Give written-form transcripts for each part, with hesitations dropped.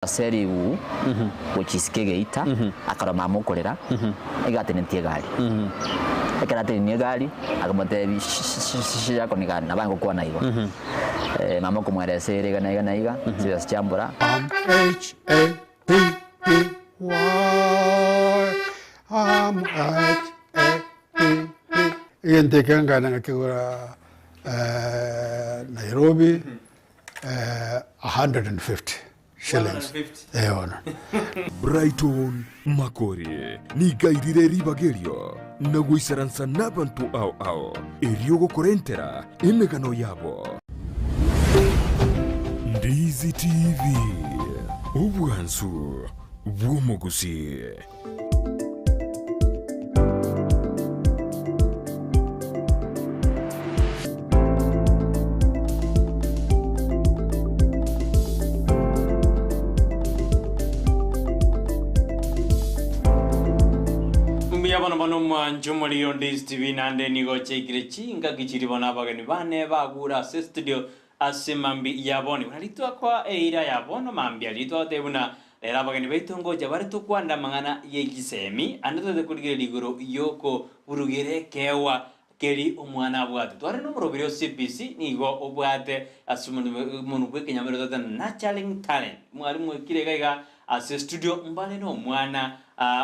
Seri u uchisikege ita akaroma mukorera igatenentie gari ekaratenentie gari akamote shako nigana nabango kwa naigo mama kumwerese iga iga sio chambura yentekanga ngakura Nairobi 150 shillings. Brighton Makori ni gairire ribagerio na guisaransa n'abantu ao eriogo korentera emegano yabo. Ndizi TV ubwansu bw'omugusi. Bono mwanjumuli on Ndizi TV nande nigo chekire chinga kichiri bona bagani bane bagura se studio asimambi yaboni unalitwa kwa eira yabono mambi alitwa tebuna era bagani baitongo jabare to kwanda mangana yegisemi anato de kurigire ligoro yoko urugire kewa keri omwana bwate tware no murobiro CPC nigo obwate asumuntu bweke nyamero tata natural talent mwalimu kirega ase studio mbale no mwana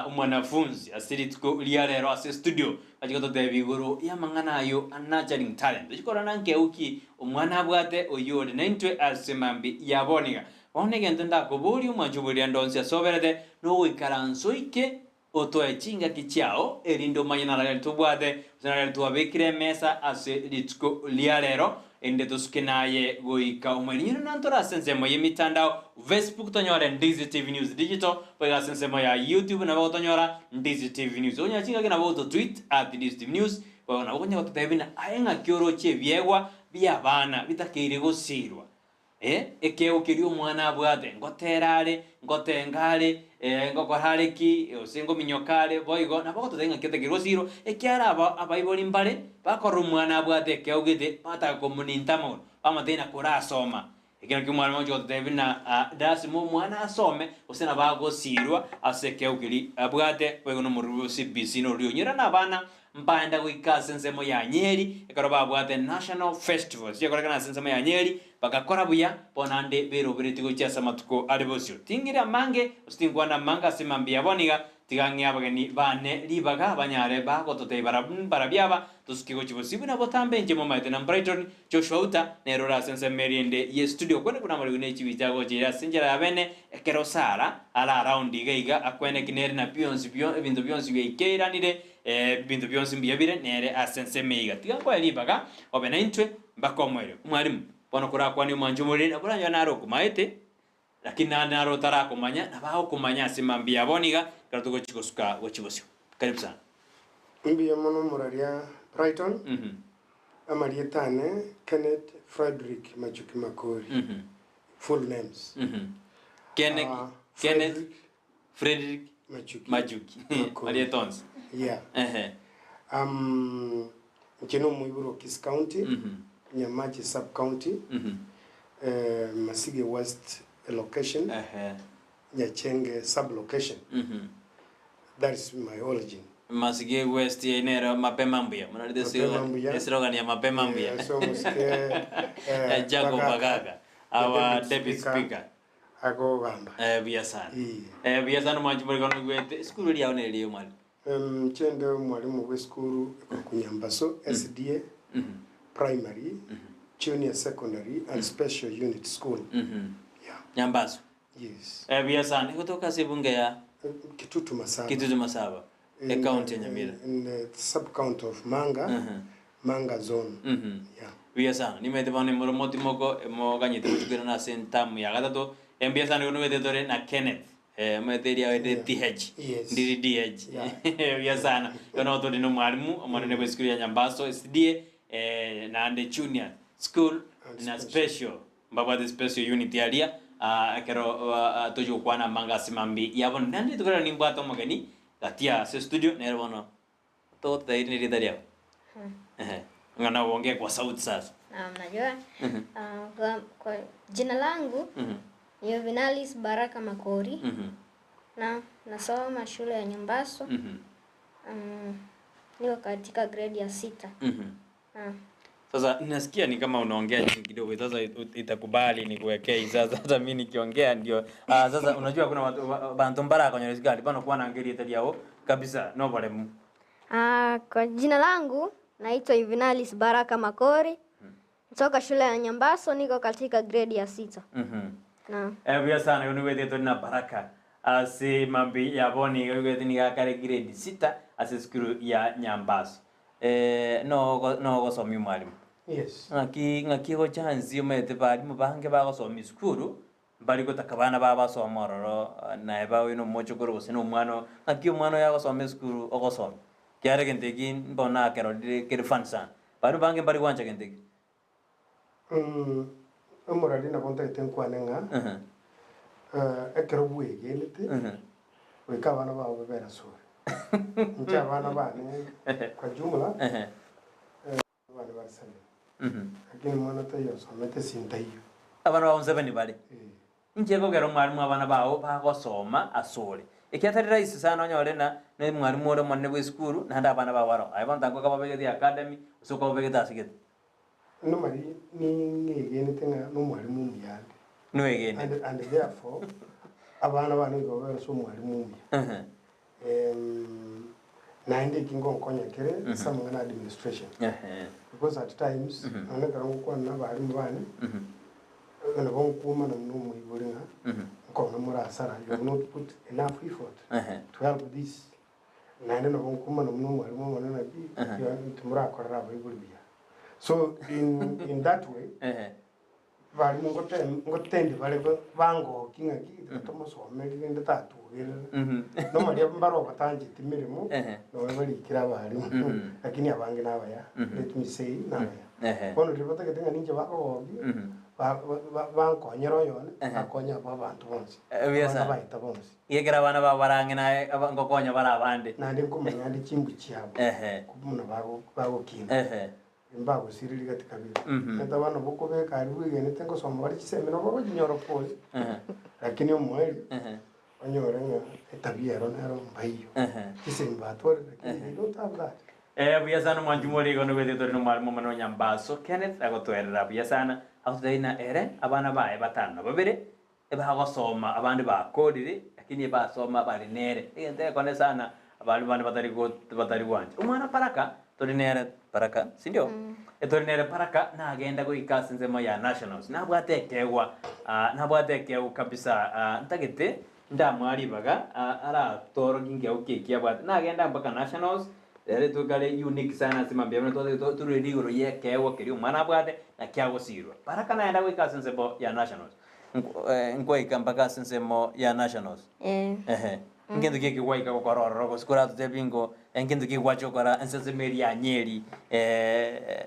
umwanafunzi asirituko liarero ase studio ajikoto de bigoro ya mangana ayo natural talent ikora nanke uki umwana bwate oyode nentwe asemambi yaboniga onege ndenda ko buri umajuburi ndonse soberede no wikaranso ike otoe chinga kichao erindo manyana la tubwate zanale tuabekire mesa ase litiko liarero ende tuskinaye goika umwelino nantora sensemo yemitandao Facebook tonyora Ndizi TV News Digital pega sensemo ya YouTube na bo tonyora Ndizi TV News onya chinga kina bo tweet @Ndizi TV News bona onya tutebina ayenga kyoro che byegwa byabana bitakire gosirwa ekeo kirio mwana bwate ngoterare ngotengare ngokorareki osengo minyokare boigo na bako tutenga kete kirosiro ekiara abaiboli mbale bakoro mwana bwate ekeo gite pata komunintamo amatena kurasoma ekero kimwana mojo tutebina dasimo mwana asome osena bagosirwa asekeo kiri bwate boigo no murubu CBC no rionyera na bana mpanda kuikasa nsemo ya Nyeri ekaro babwate National Festival siyakorekana nsemo ya Nyeri bakakora buya ponande bero biritigo cyasa matuko aribosyo tingira mange ustingwana manga simambia boniga tigangia bagani bane libaga banyare bagotote barabyaba tuskigo kibosibu na botambe nje momaite na Brighton Joshua Uta nerora sense meriende ye studio kwene kuna mari ne chibijago jira sinjera yabene ekero sara ala around igaiga akwene kinere na Beyonce ebintu Beyonce beikeranire bintu byonse mbiyabire nere asense meiga tigakwa libaga obena intwe bakomwere mwalimu bono kura kwani mwanjumuri aburanya naro kumaite lakini naro tara kumanya nabaho kumanya simambia boniga karatugo chikosuka wachibosyo karibu sana mbiya mono muraria Brighton amarietane Kenneth Frederick Machuki Makori full names Kenneth Frederick Machuki Marietons yeah Mcheno muiburo Kisii County Nyamaji sub county Masige West location Nyachenge sub location that is my origin. Masige West yenera mapema mbia mnalide slogan ya mapema mbia so musike Jago Bagaga our deputy speaker ago gamba biasana mwanjumuri kono gwete skulu ya one liyo mali chende mwalimu we skulu kunyambaso SDA primary junior secondary and special unit school yeah Nyambaso yes biasana kutoka sibunge ya Kitutu Masaba account ya Nyamira in the sub count of Manga zone yeah biasana nimete bane moromoti moko mo ganyite kuchukira na sentamu ya gatatu biasana kuno wete dore na Kenneth materia wete TH ndiri DH biasana kono to dino mwalimu omone ne skulu ya Nyambaso SDA na ande junior school na special mbaba the special unit area kero tojo kwana manga simambi yabon nandi tukara nimbato magani katia se studio nerwono to tairi ni daria ngana uongee kwa sauti sasa Najua kwa jina langu Juvenalis Baraka Makori. Na nasoma shule ya Nyambaso. Niko katika grade ya 6. Sasa nasikia ni kama unaongea chini kidogo. Sasa itakubali nikuwekee sasa hata mimi nikiongea ndio. Sasa unajua kuna watu bantu mbara kwenye rizikali bana kuwa naangalia tadi yao kabisa no problem. Kwa jina langu naitwa Juvenalis Baraka Makori. Kutoka shule ya Nyambaso, niko katika grade ya 6. Vya sana yoniwete to na Baraka. Asi mambi ya boni yoniwete ni kare grade 6 asi skuru ya Nyambaso. No go somi mwalimu. Yes. Ngaki go chanzi umete bali mubange ba go somi skuru bali ko takabana baba so mororo na eba wino mocho goro sino umano ngaki umano ya go somi skuru o go somi. Kiare gentegi mbona kero de fansan. Bali bange bali wancha gentegi. Umuradi na konta itenkwa nenga. Ekero buege lite. Weka bana ba obera so. Ncha bana ba ne kwa jumla. Bana ba sale. Lakini mwana tayo somete sintayo. Abana ba 7 bali. Nje ko gero mwalimu abana bawo ba go soma asole. Ikiatari raisi sana onyore na ne mwalimu ore mwanne we school na nda abana ba waro. Aiba ntango ka babege di academy usuko babege tasigete. No mari ni ngege tenga no mwalimu mbiyande. No egene. And therefore abana bana go bera so mwalimu mbiya. Na inde kingo nkonya kere some ngana administration. Because at times ana karangu kwa na bali mbane. Na bonkuma na mnumu ibulinga. Ko na mura sara you not put enough effort to help this. Na inde na bonkuma na mnumu mwalimu mwana na bi you tumura korra ibulbiya. So in that way, bali ngotendi bali bango kingaki tomusome ngende tatu no mali mbaro batanje timirimo no bali kira bali lakini abange nabaya let me say nabaya kono ribota ketenga ninje bakogogi banko nyero yone akonya babantu bonse baita bonse yegera bana babarange na abango konya barabande nandi kumenya ndi chimbu cyabo kumuna bago kinga imbago sirili katika bila neta bana boko be karibu igene tengo somo bali chisemino bako jinyoro pole lakini umweli onyore nga etabia ronero mbayo kisemba tole lakini don't have that buya sana mwanjumori gono bete to no mwalimu mano Nyambaso Kenneth agotwerera buya sana authaina ere abana bae batano babere ebagosoma abandi bakodire lakini basoma bali nere ende kone sana abali bana batari gwanje umwana Baraka torinere Baraka sindio torinere Baraka na agenda go ikasinzemo ya nationals nabwatekewa kabisa ntagete ndamwari baga ara toro ginge ukikia bwa na agenda mpaka nationals ere tukale unique sana simambia bano to turigoro yekewa kiri umwana bwate na kyago sirwa Baraka naenda go ikasinzemo ya nationals ngoi kampaka sinsemo ya nationals ngendo kiki waika ko kororo ko skura te bingo ngendo kiki wacho kora ensense meri ya Nyeri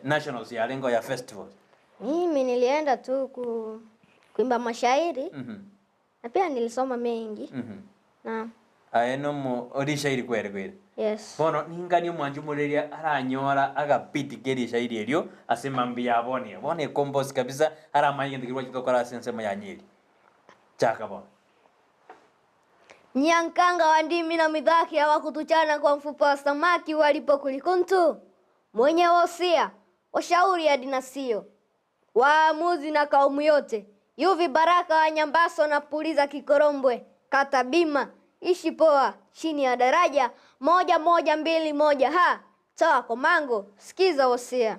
nationals ya lengo ya festivals. Mimi nilienda tu kuimba mashairi. Na pia nilisoma mengi. Na aeno mo orishairi kwere. Yes. Bono ningani mwanju mureria aranyora agapiti keri shairi elio asemambia abone compose kabisa aramaye ngendo kiki wacho kora ensense ya Nyeri. Chaka bono. Nyankanga wa ndimi na midhaki hawakutuchana kwa mfupa wa samaki walipokulikuntu. Mwenye wosia, washauri ya dinasio. Waamuzi na kaumu yote. Yuvi Baraka wa Nyambaso na puliza kikorombwe. Kata bima, ishi poa, chini ya daraja. 1-1-2-1 ha. Toa komango, sikiza wosia.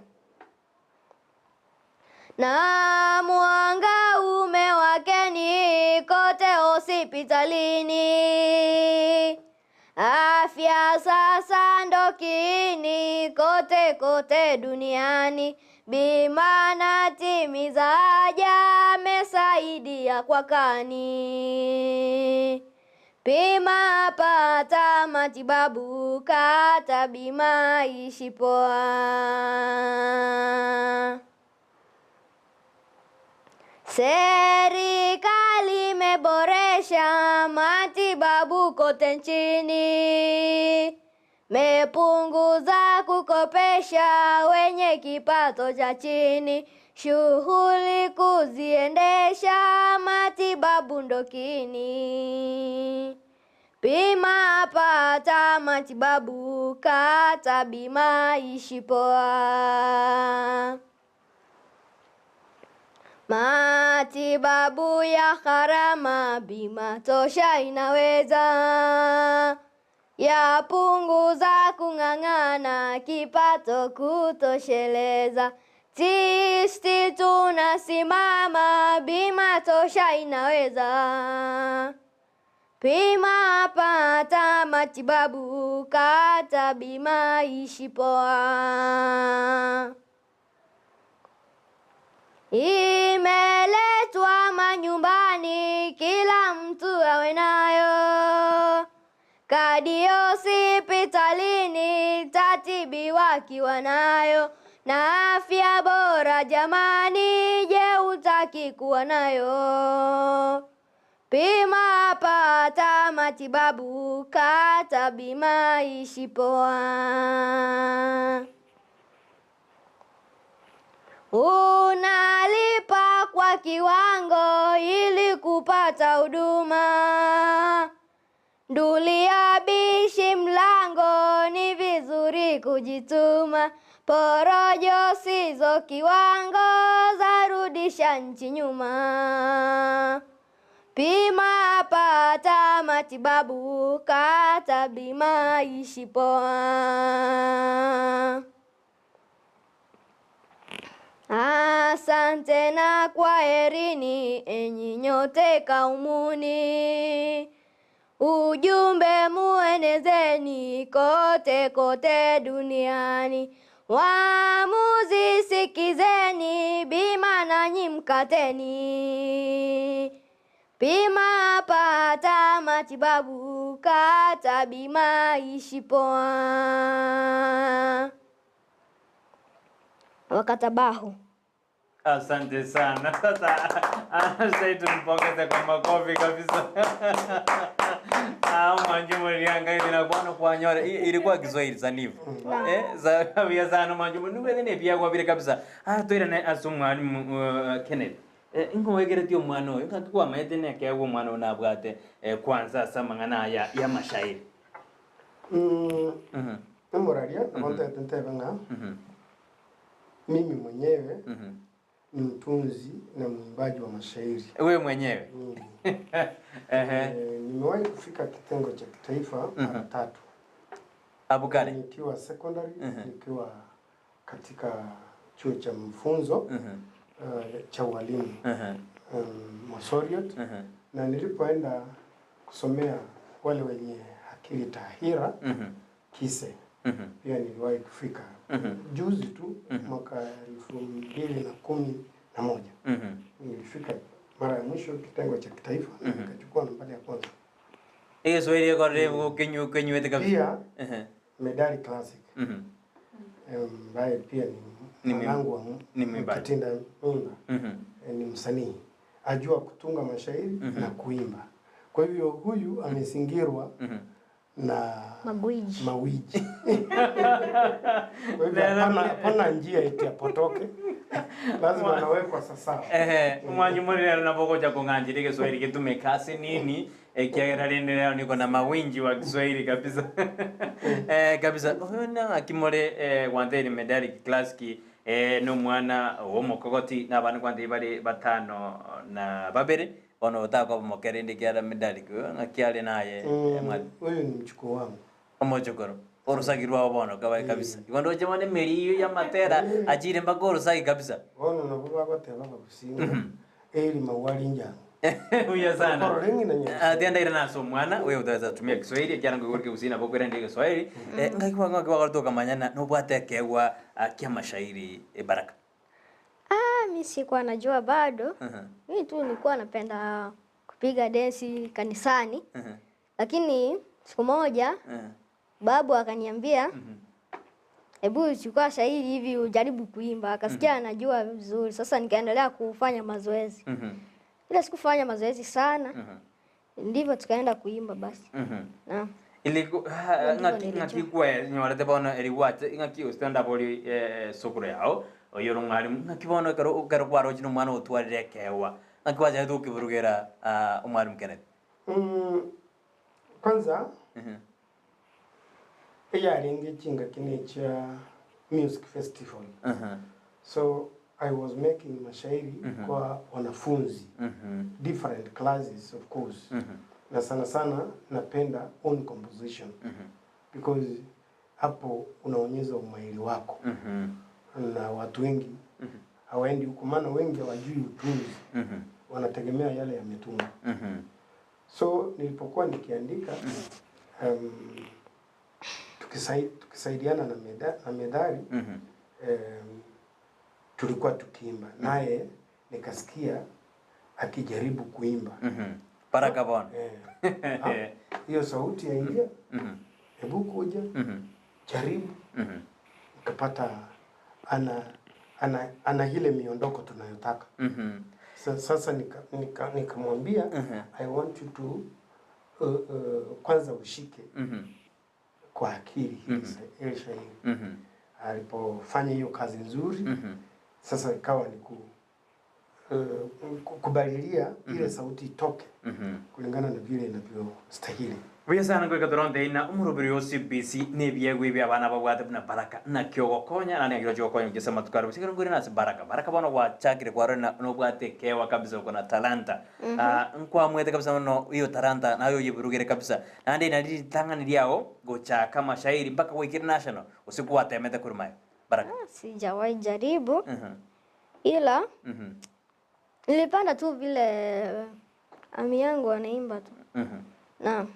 Na mwanga umewakeni kote hospitalini. Afya sasa ndokini kote duniani. Bima na timiza haja amesaidia kwa kani. Pima pata matibabu kata bima ishi poa. Serikali imeboresha matibabu kote nchini. Mepunguza kukopesha wenye kipato cha chini. shughuli kuziendesha, matibabu ndokini. Bima pata matibabu, kata bima ishi poa. Matibabu ya gharama, bima tosha inaweza. Yapunguza kung'ang'ana, kipato kutosheleza. Tisti tunasimama, bima tosha inaweza. Bima pata matibabu, kata bima ishi poa. Imeletwa manyumbani, kila mtu awe nayo. Kadi hospitalini, tatibiwa kiwa nayo. Na afya bora jamani, je utaki kuwa nayo? Bima pata matibabu, kata bima ishi poa. Unalipa kwa kiwango ili kupata huduma. Nduli abishi mlango, ni vizuri kujituma. Porojo sizo kiwango, zarudisha nchi nyuma. Bima pata matibabu, kata bima ishi poa. Asante na kwaherini, enyi nyote kaumuni. Ujumbe muenezeni kote kote duniani. Waamuzi sikizeni, bima nanyi mkateni. Bima pata matibabu, kata bima ishi poa. Wakatabahu. Asante sana. Sasa sasa tumpongeze kwa makofi kabisa. Manjumu lianga hivi na bwana kwa nyore ilikuwa Kiswahili sanifu. Za kabisa sana manjumu nubele pia kwa vile kabisa. Toira na asumwalimu Kenneth. Ingo wegere tio mwana oyo ngakwa maete ne kyawo mwana unabwate kwanza samangana ya mashairi. Memoralia nakonta tentebe nga. Mimi mwenyewe ni mtunzi na mwimbaji wa mashairi. Wewe mwenyewe? Nimewahi kufika kitengo cha kitaifa mara 3. Abukari? Nikiwa secondary, nikiwa katika chuo cha mfunzo cha walimu Mosoriot, na nilipoenda kusomea wale wenye akili tahira Kisii, pia niliwahi kufika juzi tu mwaka 2011. Nilifika mara ya mwisho kitengo cha kitaifa, nikachukua nambari ya kwanza. Swahili kwa revu kenyu ete kabisa. Pia medali classic. Ambaye pia ni mwanangu wa Katinda Mimba. Ni msanii. Ajua kutunga mashairi na kuimba. Kwa hivyo huyu amezingirwa na mawiji. Kwa hivyo hapana njia eti apotoke. Lazima anawekwa sasa. Mwanjumu leo napokoja kunganjiri Kiswahili kitume kasi nini kiagera leo niko na mawinji wa Kiswahili kabisa. Kabisa na akimore wanderi medali classic no mwana wo mokogoti na bana kwandi bari batano na babere ono utako mokerende kiara medali ko ngakiale naye huyu ni mchukuu wangu omojogoro orusagirwa obono kabaye kabisa ikondo jemane meriyo ya matera ajire mbagoro sai kabisa ono nabuba bateba babusinga eli mawali njanga uya sana atienda ira naso mwana wewe utaweza tumia Kiswahili jana ngorike usina bokwera ndike Kiswahili ngakiwa kutoka manyana no bwate kewa kia mashairi baraka. Mimi sikuwa najua bado. Mimi tu nilikuwa napenda kupiga densi kanisani. Lakini siku moja babu akaniambia hebu chukua shairi hivi ujaribu kuimba. Akasikia anajua vizuri. Sasa nikaendelea kufanya mazoezi. Ila sikufanya mazoezi sana. Ndivyo tukaenda kuimba basi. Naam. Iliku ngaki kwa nyorete bona eriwate ngaki stand up oli sokure yao oyoro mwalimu nakibono karo kwaro chino mwana otwarire kewa nakiwaje tukivurugera umwalimu Kenneth. Kwanza yaringe chinga kinecha music festival. So I was making mashairi kwa wanafunzi different classes of course. Na sana sana napenda own composition because hapo unaonyesha umahiri wako na watu wengi hawaendi huko, maana wengi hawajui utunzi wanategemea yale yametungwa. So nilipokuwa nikiandika tukisaidiana na medali tulikuwa tukiimba naye, nikasikia akijaribu kuimba Baraka bwana. Hiyo sauti yaingia, hebu kuja jaribu, nikapata ana ile miondoko tunayotaka. Sasa nikamwambia I want you to kwanza ushike kwa akili hili shairi. Alipofanya hiyo kazi nzuri, sasa ikawa ni kubadilia ile sauti itoke kulingana na vile inavyostahili. Buya sana kwa kadronde ina umurubiri OCBC nebyegwe byabana babwate na baraka na kyogo konya na negiro kyogo konya gisema tukaro bisigiro nguri nasi baraka bano wa chakire kwa rona no bwate kewa kabisa uko na talanta. Nkwa mwete kabisa no hiyo talanta na hiyo yiburugire kabisa nande inadi tangani yao gocha kama shairi mpaka kwa international usiku watemete kurumayo baraka. Sijawahi jaribu ila nilipanda tu vile ami yangu anaimba tu. Naam.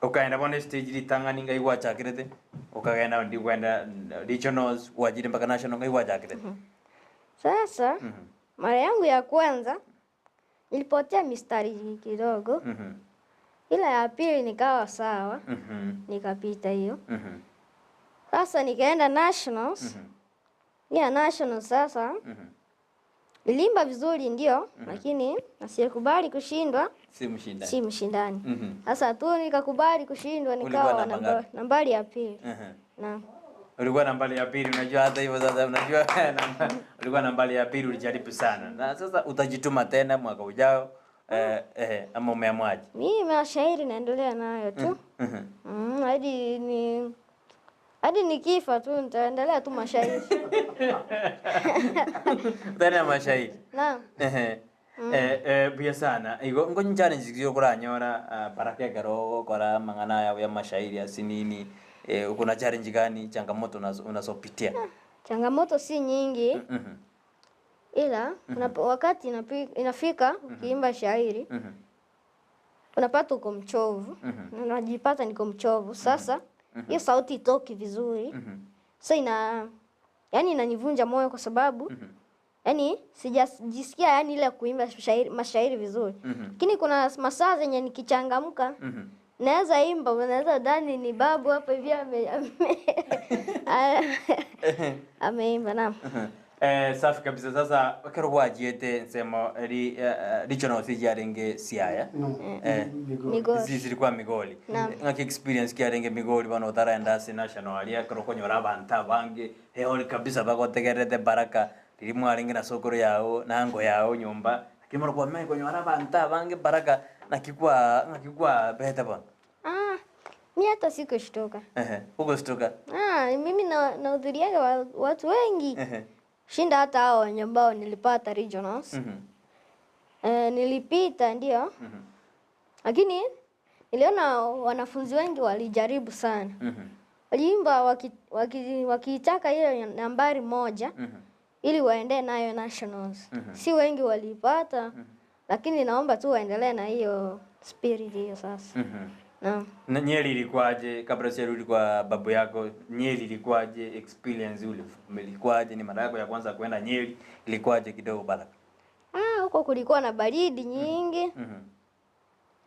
Ukaenda bone stage litangani ngai wachakirete ukagenda ndi kwenda regionals wajiri mpaka national ngai wachakirete. Sasa mara yangu ya kwanza nilipotea mistari kidogo. Ila ya pili nikawa sawa. Nikapita hiyo. Sasa nikaenda nationals. Nationals sasa. Nilimba vizuri ndio, lakini nasikubali kushindwa. Si mshindani. Sasa tu nikakubali kushindwa, nikawa nambari ya pili. Naam. Ulikuwa nambari ya pili, unajua hata hivyo sasa unajua ulikuwa nambari ya pili, ulijaribu sana. Na sasa utajituma tena mwaka ujao ama umeamwaje? Mimi mashairi naendelea nayo tu. Hadi nikifa tu nitaendelea tu mashairi. Tena mashairi. Naam. Buya sana. Igo ngo challenge zikyo kuranyora baraka garo kora mangana ya mashairi asinini kuna challenge gani, changamoto unazopitia? Changamoto si nyingi. Ila wakati inafika ukiimba shairi unapata uko mchovu. Unajipata niko mchovu. Sasa hiyo sauti itoki vizuri. Sasa yani inanivunja moyo kwa sababu yani sijasikia yani ile kuimba mashairi vizuri. Lakini kuna masaa zenye nikichangamka naweza imba, unaweza dhani ni babu hapa hivi ameimba. Naam. Safi kabisa. Sasa kero wajiete nsema regional sijarenge Siaya. Migoli. Zilikuwa Migoli. Ngaki experience kiarenge Migoli bano taraenda national alia kero konyora banta bange heoli kabisa bagotegerete baraka lilimu aringe na sokoro yao na ngo yao nyumba kimoro kwa mimi konyora banta bange baraka nakikwa beta bana. Mimi hata sikushtuka. Uko shtuka? Mimi nahudhuria watu wengi. Shinda hata hao ambao nilipata regionals. Nilipita ndio. Lakini niliona wanafunzi wengi walijaribu sana. Waliimba wakitaka ile nambari moja ili waende nayo nationals. Si wengi walipata. Lakini naomba tu waendelee na hiyo spirit hiyo sasa. Naam. Na Nyeri ilikuwaje kabla sirudi kwa babu yako? Nyeri ilikuwaje, experience ilikuwaje? Ni mara yako ya kwanza kwenda Nyeri, ilikuwaje kidogo baraka? Huko kulikuwa na baridi nyingi.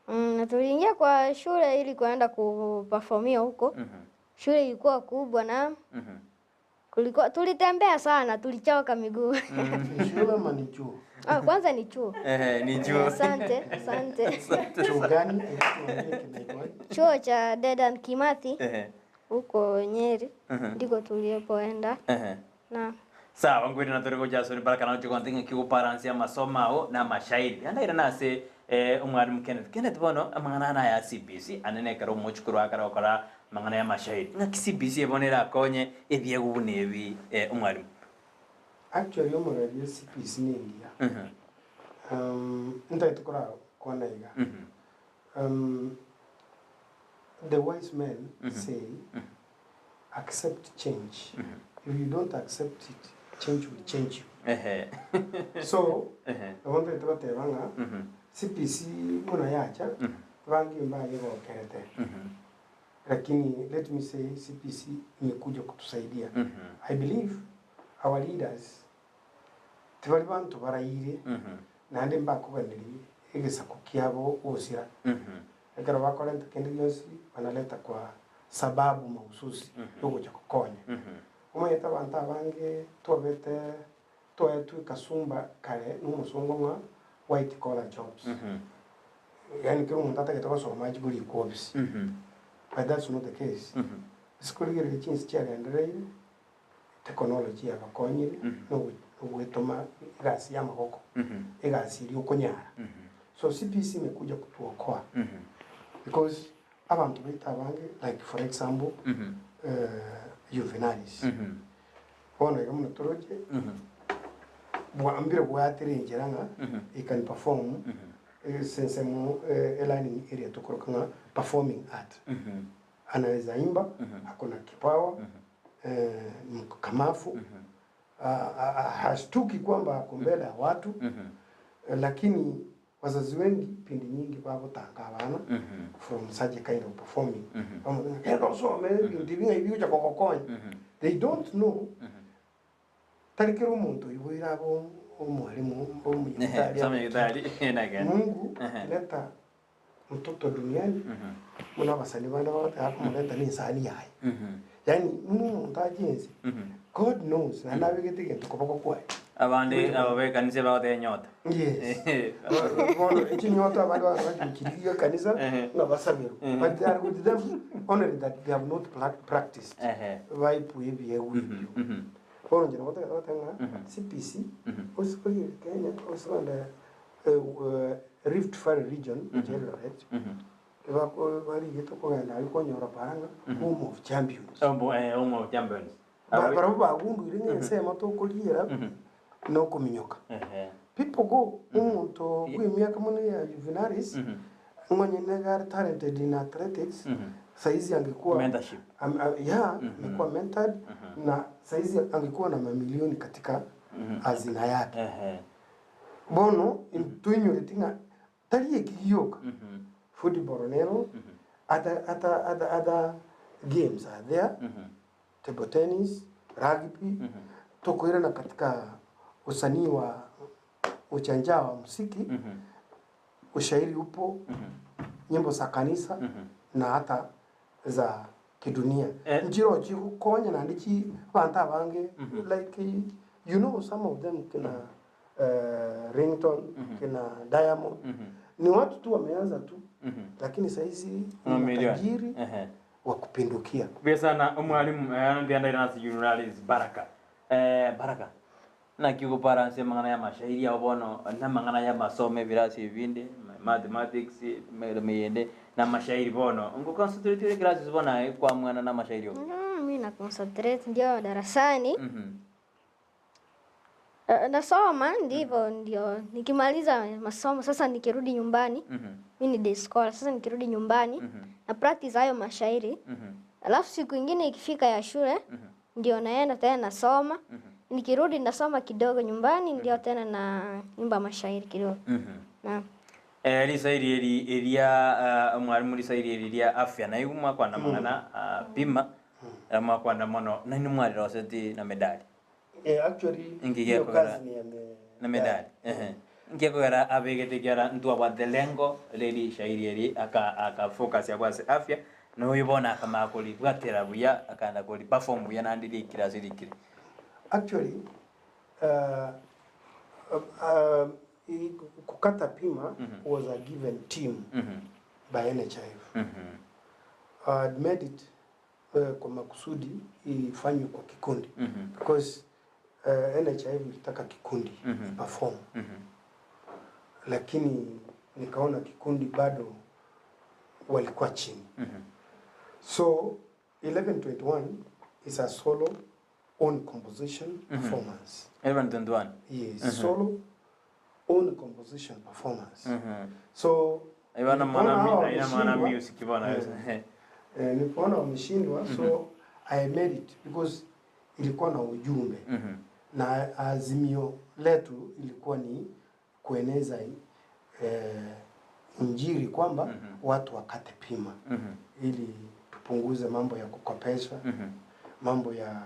Na tuliingia kwa shule ili kuenda kuperformia huko. Shule ilikuwa kubwa na tulitembea sana, tulichoka miguu. Shule ama ni chuo? Kwanza ni chuo. Ni chuo. Asante. Chuo gani? Chuo cha Dedan Kimathi. Huko Nyeri ndiko tulipoenda. Na sawa ngwini na turi kujasuri baraka na ucho kontinga kiguparansia masomao na mashairi anda ira nase umwarimu Kenneth bono amangana ya CBC anene karo muchukuru akara okora mangana ya mashairi nga CBC ebonera konye ebye gubunebi umwarimu actually umurari CBC ni India ntayitukura kona iga the wise men say accept change if you don't accept it change will change you so I want to tell banga CPC muna yacha bangi mbaye gokerete lakini let me say CPC imekuja kutusaidia I believe our leaders tibali bantu barayire nande mbakuganiri egesa kukiabo osira ekero bakorenta kendi yonsi banaleta kwa sababu mahususi yokuja kukonya umayeta banta bange tobete toetu kasumba kale n'umusongo nka white collar jobs yani kero umuntu ataketa soma jibuli kobisi but that's not the case school gere chinsi cyarendere technology abakonyire no wetoma igasi y'amaboko igasi iri ukunyara so CPC imekuja kutuokoa because abantu bita bange like for example juveniles bona yo mutoroje ambire bwatirengera nga can perform sense mu learning area tukoroka performing art anaweza imba akona kipawa mkamafu hashtuki kwamba kumbele ya watu lakini wazazi wengi pindi nyingi babo tanga abana from such a kind of performing they don't know tarikira umuntu ibuira abo umwalimu Mungu leta mtoto duniani muna basani bana wote hapo mleta ni insani yaye yani umuntu ajenzi God knows na nabigete tukopoko kwa abandi ababe kanisa bawote nyota yes bona ichi nyota abandi bakiriga kanisa na basabiru but they are with them only that they have not practiced vibe yebi bona njina wote nga CPC usikoli Kenya usibanda Rift Valley region generate bari geto ko ganda ariko nyora paranga home of champions home of champions bara bagundu iringe sema to kolira no kuminyoka people go umuntu kwimyaka mune ya juveniles mwenye negar talented in athletics saizi angekuwa mentorship angekuwa mentored na saizi angekuwa na mamilioni katika hazina yake bono intuinyo letinga taliye kiyoka football nero other games are there table tennis rugby tokoira na katika usanii wa uchanja wa muziki ushairi upo nyimbo za kanisa na hata za kidunia njiro chikukonya na ndichi banta bange like you know some of them kina ringtone kina diamond ni watu tu wameanza tu lakini saizi ni tajiri wa kupindukia pesa na umwalimu ndianda ina journalist baraka na kiugo paranse mangana ya mashairi ya bono na mangana ya masome virasi vinde mathematics meyende na mashairi bono ngo concentrate grades bona kwa mwana na mashairi mimi na concentrate ndio darasani nasoma ndio nikimaliza masomo sasa nikirudi nyumbani mimi ni day scholar sasa nikirudi nyumbani na practice hayo mashairi alafu siku nyingine ikifika ya shule ndio naenda tena nasoma nikirudi nasoma kidogo nyumbani ndio tena na nyumba mashairi kidogo na lisairi elia mwalimu lisairi elia afya na yuma kwa na mwana pima ama kwa na mono na ni mwali roseti na medali actually ingiye kwa na medali ingiye kwa abegete gara ntu abate lengo leli shairi eri aka focus ya kwa afya no yibona kama akoli bwatera buya akanda koli perform buya nandiri kirasirikiri actually kukata pima was a given team by NHIF made it kwa makusudi ifanywe kwa kikundi because NHIF ilitaka kikundi perform. Lakini nikaona kikundi bado walikuwa chini. So 1121 is a solo own composition performance. 1121. Yes, solo own composition performance. So ina maana music bwana. Nilipoona wameshindwa, so I made it because ilikuwa na ujumbe. Na azimio letu ilikuwa ni kueneza injili kwamba watu wakate pima ili tupunguze mambo ya kukopesha, mambo ya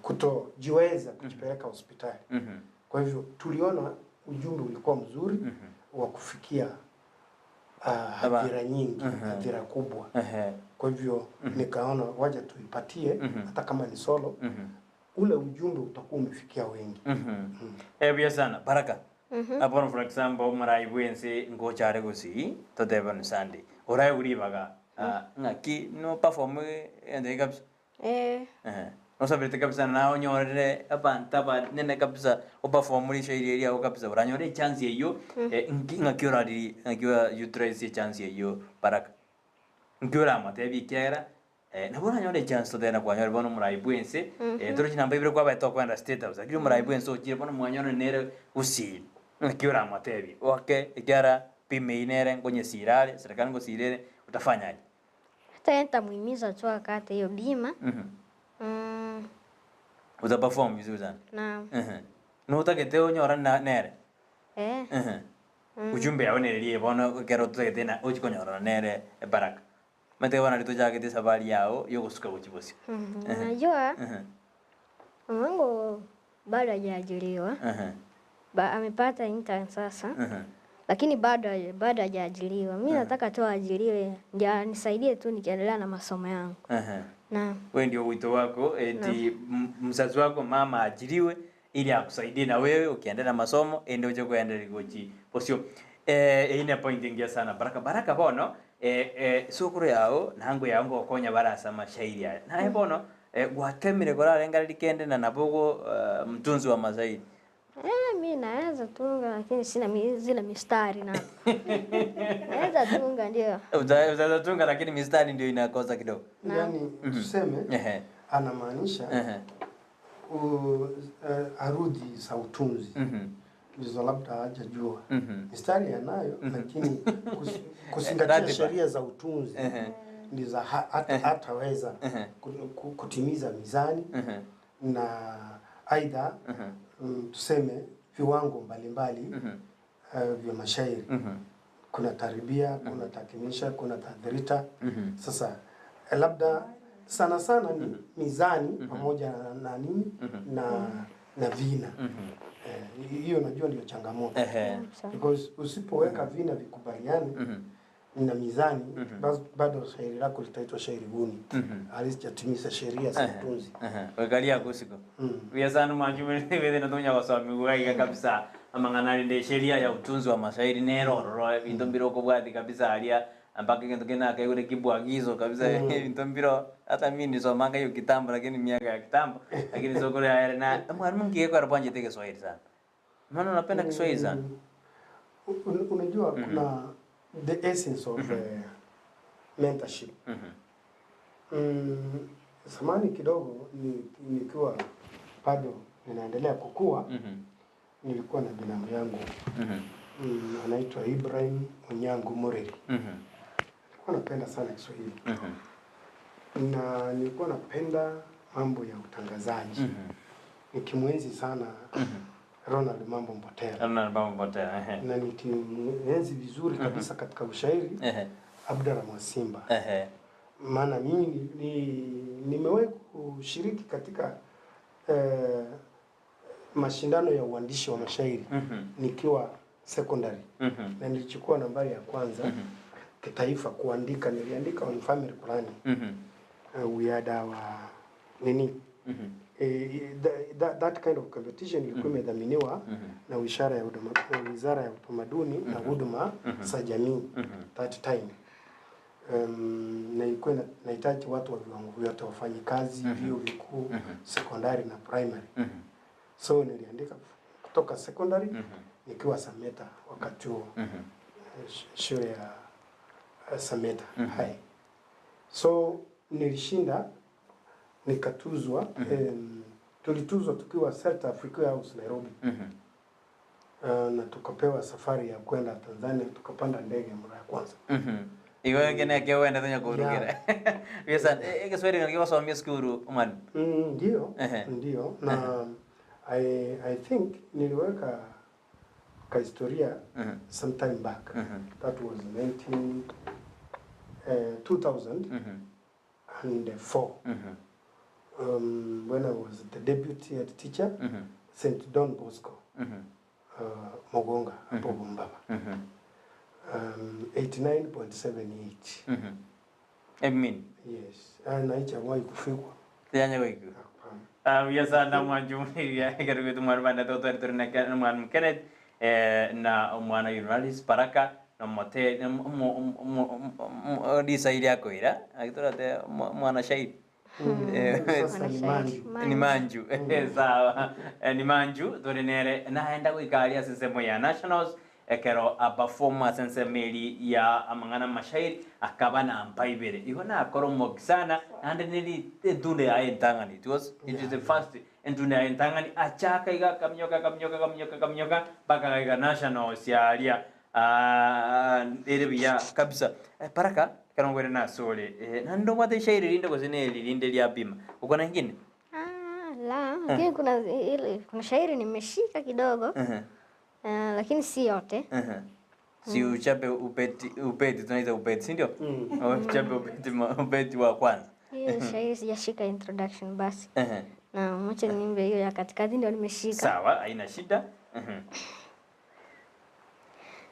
kutojiweza kujipeleka hospitali. Kwa hivyo tuliona ujumbe ulikuwa mzuri wa kufikia hadhira nyingi, hadhira kubwa. Kwa hivyo nikaona waje tuipatie hata kama ni solo, ule ujumbe utakuwa umefikia wengi. Bia sana Baraka. Upon for example marai bwense ngochare Gusii to Devon Sunday. Orai uribaga ngaki no perform ende kabisa. No sabete kabisa na onyorere abanta ba nene kabisa o perform ri shairi area o kabisa uranyore chance yeyo ngaki orari ngaki utilize chance yeyo Baraka. Ngiora matebi kera nabona nyore chance to dena kwa nyore bono murai bwense toro china mbaibire kwa baito kwenda state house akiri murai bwense o chire bono mwanyore nere Gusii ngiora matebi okay igara pime inere ngonye sirale serikali ngosirere utafanyaje? Hata muhimiza tu akate hiyo bima. Uta perform vizuri sana. Naam. No utakete onyora na nere. Ujumbe yaonererie bono kero tutakete na uchikonyora nere Baraka. Mate wana rito jake safari yao yokusuka uchibosi. Unajua? Mamangu bado hajaajiriwa. Amepata intern sasa. Lakini bado hajaajiriwa. Mimi nataka tu aajiriwe ndio nisaidie tu nikiendelea na masomo yangu. Naam. Wewe ndio wito wako eti mzazi wako mama ajiriwe ili akusaidie na wewe ukiendelea na masomo ndio uje kuendelea goji. Posio ina point ingia sana Baraka bono sukuru yao nango yango okonya barasa mashairi ya. Na bono gwatemire gora renga likende na nabogo mtunzi wa mazaidi. Mimi naweza tunga lakini sina zile mistari na. Naweza tunga ndio. Unaweza tunga lakini mistari ndio inakosa kidogo. Yaani tuseme anamaanisha arudi za utunzi. Ndizo labda hajajua. Mistari yanayo lakini kuzingatia sheria za utunzi ndizo hataweza kutimiza mizani na aidha tuseme viwango mbalimbali vya mashairi. Kuna taribia, kuna takimisha, kuna tadhrita. Sasa labda sana ni mizani pamoja na nini na vina. Hiyo najua ndio changamoto. Because usipoweka vina vikubaliane na mizani bado shairi lako litaitwa shairi guni. Alisijatimiza sheria za utunzi. Wekalia kusiko. Vya sana manjume wewe na tonya wasami waiga kabisa amangana ndio sheria ya utunzi wa mashairi nero indombiro ko bwati kabisa alia ambaka kendo kena kayo kibwagizo kabisa indombiro hata mimi nisomanga hiyo kitambo lakini miaka ya kitambo lakini soko ya na mwalimu ngiye kwa rabanje teke Kiswahili sana. Maana unapenda Kiswahili sana. Unajua kuna the essence of mentorship. Samani kidogo nikiwa bado ninaendelea kukua, nilikuwa na binamu yangu anaitwa Ibrahim Onyango Moreri. Nilikuwa napenda sana Kiswahili. Na nilikuwa napenda mambo ya utangazaji. Nikimwenzi sana Ronald Mambo Mbotera. Na nikimwenzi vizuri kabisa katika ushairi Abdalla Mwasimba. Maana mimi nimewahi kushiriki katika mashindano ya uandishi wa mashairi nikiwa secondary. Na nilichukua nambari ya kwanza kitaifa kuandika, niliandika on family planning. Uyada wa nini? That kind of competition ilikuwa imedhaminiwa na Wizara ya Utamaduni na Huduma za Jamii that time. na ilikuwa nahitaji watu wa viwango vyote, wafanyikazi, vyuo vikuu, sekondari na primary. So niliandika kutoka secondary nikiwa Sameta wakati huo, shule ya Sameta High. So nilishinda, nikatuzwa, tulituzwa tukiwa South Africa House Nairobi. Na tukapewa safari ya kwenda Tanzania, tukapanda ndege mara ya kwanza. Igo ngene ke wenda tanya kurugera. Yesa Kiswahili ngaki wasomia skuru umani. Ndio. Na I think niliweka ka historia sometime back. That was 2004. When I was the deputy head teacher, St. Don Bosco, Mogonga, hapo Bombaba. 89.78. Emin. Yes. Naicha mwai kufikwa. Tiyanya wiku. Yesa na mwanjumiri ya garugu mwana toto na mwana Kenneth na mwana journalist Baraka na mote disa ile yako ira akitora te mwana shairi ni manju sawa ni manju dorenere naenda kuikalia sisemo ya nationals ekero abaforma sense meli ya amangana mashairi akaba na ampaibere ihona akoro mogisana and nili dune ya entangani it is the first endune ya entangani achaka iga kamnyoka baka iga nationals ya alia erebia kabisa Baraka kana ngwere na sole nando mate shairi linde ko zine linde lia bima uko na nyingine lakini kuna shairi nimeshika kidogo lakini si yote. Si uchape upeti tunaita upeti si ndio? Uchape upeti wa kwanza. Hiyo shairi sijashika introduction basi. Na mwache niimbe hiyo ya katikati ndio nimeshika. Sawa, haina shida.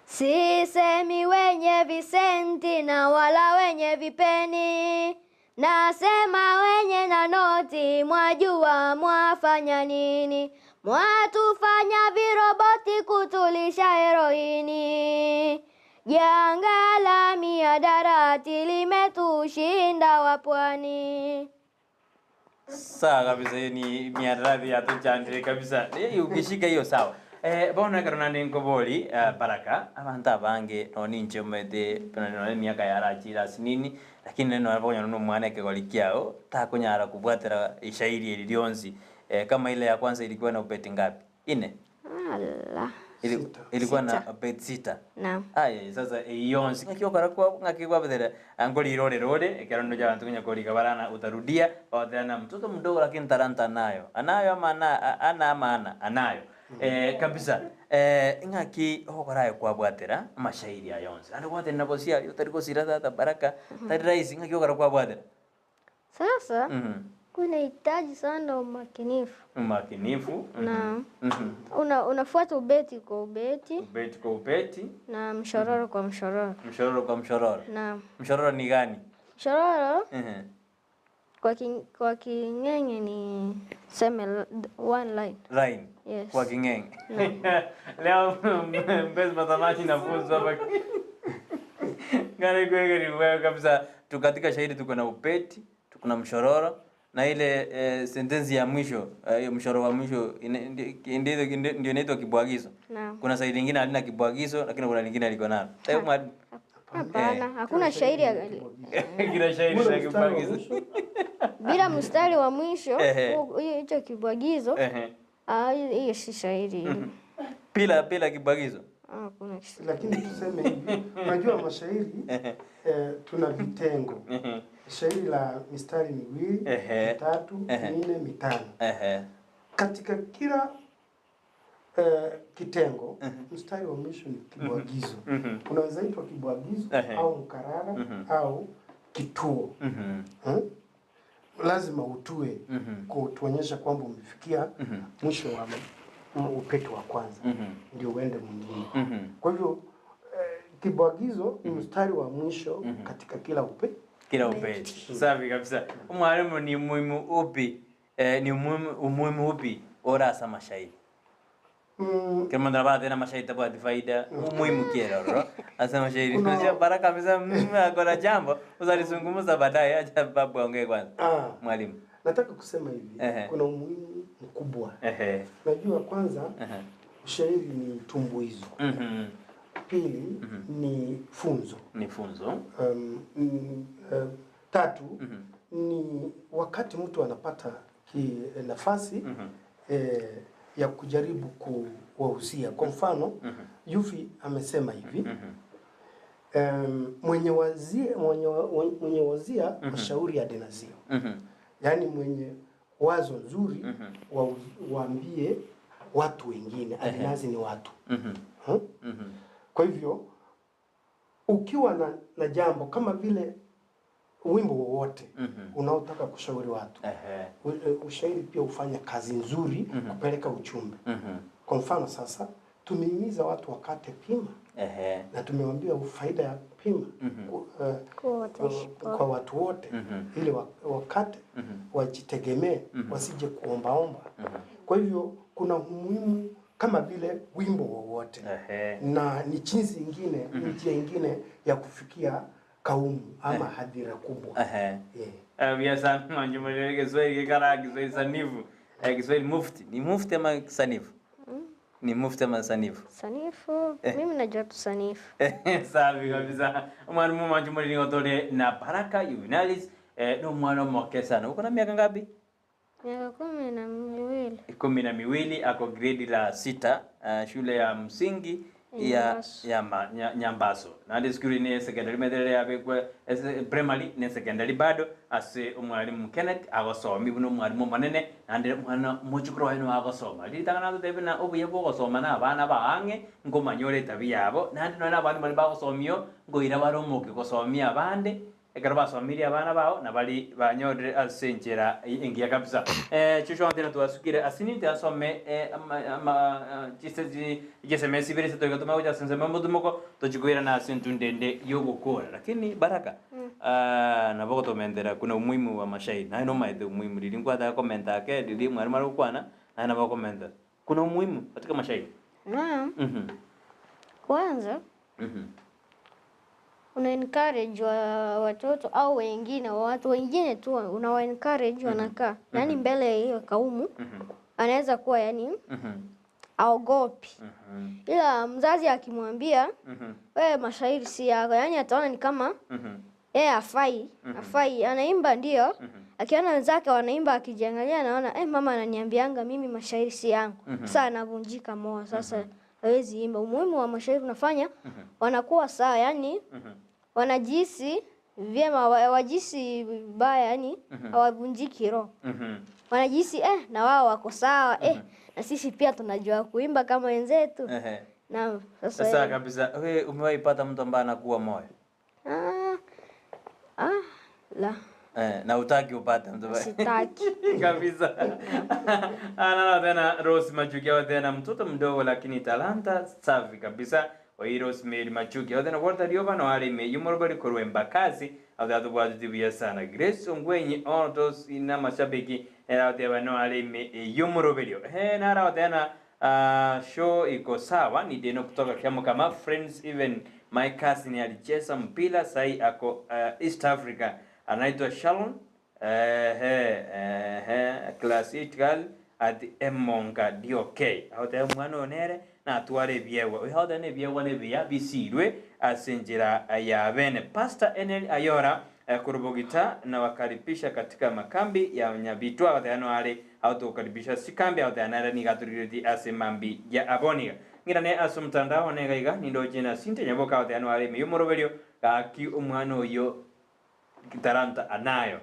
Sisemi wenye visenti na wala wenye vipeni, nasema wenye na noti, mwajua mwafanya nini? Mwatufanya viroboti kutulisha heroini. Janga la mihadarati limetushinda wapwani. Sawa kabisa, ni mihadarati ya tuchandire kabisa. Ukishika hiyo sawa. Bona karona ngoboli Baraka abantu abange noni nchomete pena miaka yarachira sinini lakini neno abonya no mwana kegoli kiao takunyara kubwatera ishairi ilionzi kama ile ya kwanza ilikuwa na ubeti ngapi? 4. Ilikuwa na ubeti 6. Naam. Sasa ionzi ngakio ngakigwa bedera angoli rore ekerondo ja bantu kunya kabarana utarudia wadana mtoto mdogo lakini talanta nayo anayo ama anayo kabisa ngaki hokora kwa bwatera mashairi ya yonse ande bwatera nabosia utariko sirata Baraka tari rais ngaki hokora kwa bwatera sasa kuna hitaji sana umakinifu na unafuata ubeti kwa ubeti na mshororo kwa mshororo na mshororo ni gani mshororo kwa King'enge ni seme one line. Yes. Kwa King'enge. Leo mbezi matamati na funzo hapa. Ngani kwegeri wewe kabisa tukatika shairi tuko na upeti, tuko na mshororo na ile sentensi ya mwisho, mshororo wa mwisho ndio inaitwa kibwagizo. Kuna shairi lingine halina kibwagizo lakini kuna lingine liko nalo. Hapana, hakuna shairi ya kila shairi ya kibwagizo. Bila mstari wa mwisho hicho kibwagizo hiyo si shairi. Bila kibwagizo kuna lakini tuseme hivi unajua mashairi tuna vitengo shairi la mistari miwili 3 4 5 katika kila kitengo mstari wa mwisho ni kibwagizo. Unaweza itwa kibwagizo au mkarara au kituo. Lazima utue kutuonyesha kwamba umefikia mwisho wa upeti wa kwanza ndio uende mwingine. Kwa hivyo kibwagizo ni mstari wa mwisho katika kila upeti. Safi kabisa. Mwalimu ni muhimu upi umuhimu upi orasa mashairi? Kama ndaba tena mashairi tabu faida muhimu kiera ro asa mashairi ndio baraka kabisa akona jambo uzalizungumza baadaye acha babu aongee kwanza mwalimu nataka kusema hivi kuna umuhimu mkubwa najua kwanza ushairi ni tumbuizo pili ni funzo tatu ni wakati mtu anapata nafasi ya kujaribu kuwahusia. Kwa mfano Yufi amesema hivi mwenye wazia mashauri ya dinazio. Yaani mwenye wazo nzuri waambie watu wengine. Adinazi ni watu. Kwa hivyo ukiwa na jambo kama vile wimbo wowote unaotaka kushauri watu ushairi pia ufanya kazi nzuri kupeleka uchumbe. Kwa mfano sasa tumehimiza watu wakate pima na tumewaambia faida ya pima kwa watu wote ili wakate wajitegemee wasije kuombaomba. Kwa hivyo kuna umuhimu kama vile wimbo wowote na ni jinsi nyingine njia nyingine ya kufikia kaumu ama hadhira kubwa. Biasa manjumani Kiswahili kikara Kiswahili sanifu. Kiswahili mufti. Ni mufti ama sanifu? Ni mufti ama sanifu? Sanifu. Mimi najua tu sanifu. Safi kabisa. Mwalimu manjumani ni otole na Baraka Juvenalis no mwana mmoja sana. Uko na miaka ngapi? Miaka 12. 12 ako grade la 6 shule ya msingi ya Nyambaso. Na ndisukuri ni secondary medele ya primary ni secondary bado ase umwalimu Kenneth agosomi buno mwalimu manene ande mwana muchukuro hino agosoma. Litangana to tebena obuye bwo gosoma na abana baange ngomanyore tabia yabo nandi no na abandi bali bagosomio ngoira baromoke gosomia abande ekara basomiri abana bao na bali banyore asenjera ingia kabisa. Chucho antena tuasukire asini asome SMS bire se toyo tuma uja sense mambo dumoko tochikuira na asintu ndende yogokora lakini Baraka na boko tomendera kuna umuhimu wa mashairi na ino maide umuhimu lilingwa da comment yake lili mwari mara kwana na boko komenta kuna umuhimu katika mashairi kwanza una encourage watoto au wengine watu wengine tu una encourage wanakaa yani mbele ya hiyo kaumu anaweza kuwa yani aogopi ila mzazi akimwambia wewe mashairi si yako yani ataona ni kama afai anaimba ndio akiona wenzake wanaimba akijiangalia anaona mama ananiambianga mimi mashairi si yangu sasa anavunjika moyo sasa hawezi imba. Umuhimu wa mashairi unafanya wanakuwa sawa yani wanajisi vyema wajisi baya yani hawavunjiki roho wanajisi na wao wako sawa na sisi pia tunajua kuimba kama wenzetu na sasa kabisa wewe umewaipata mtu ambaye anakuwa moyo la na utaki upata mtu sitaki kabisa ana tena Rose Machuki au tena mtoto mdogo lakini talanta safi kabisa wa Rosemary Machuki au tena Walter Dioba no ali me yumorobali korwemba kazi au tatu bwa tibia sana Grace Ongwenyi Ontos ina mashabiki era teba no ali me yumorobelio na ara tena show iko sawa ni deno kutoka kama Friends even my cousin alicheza mpira sai ako East Africa anaitwa Shalom classical at Emonga DOK ahote mwana onere na atware biewa ahote ne biewa ne bia bisirwe asenjera ya bene Pastor Enel Ayora kurubogita na wakaripisha katika makambi ya Nyabitwa ahote ale auto karibisha sikambi ahote anara ni gaturiri asemambi ya aboniga ngirane asumtandao negaiga nindo jina sinte nyaboka ahote ale meyumorobelio aki umwana oyo kitaranta anayo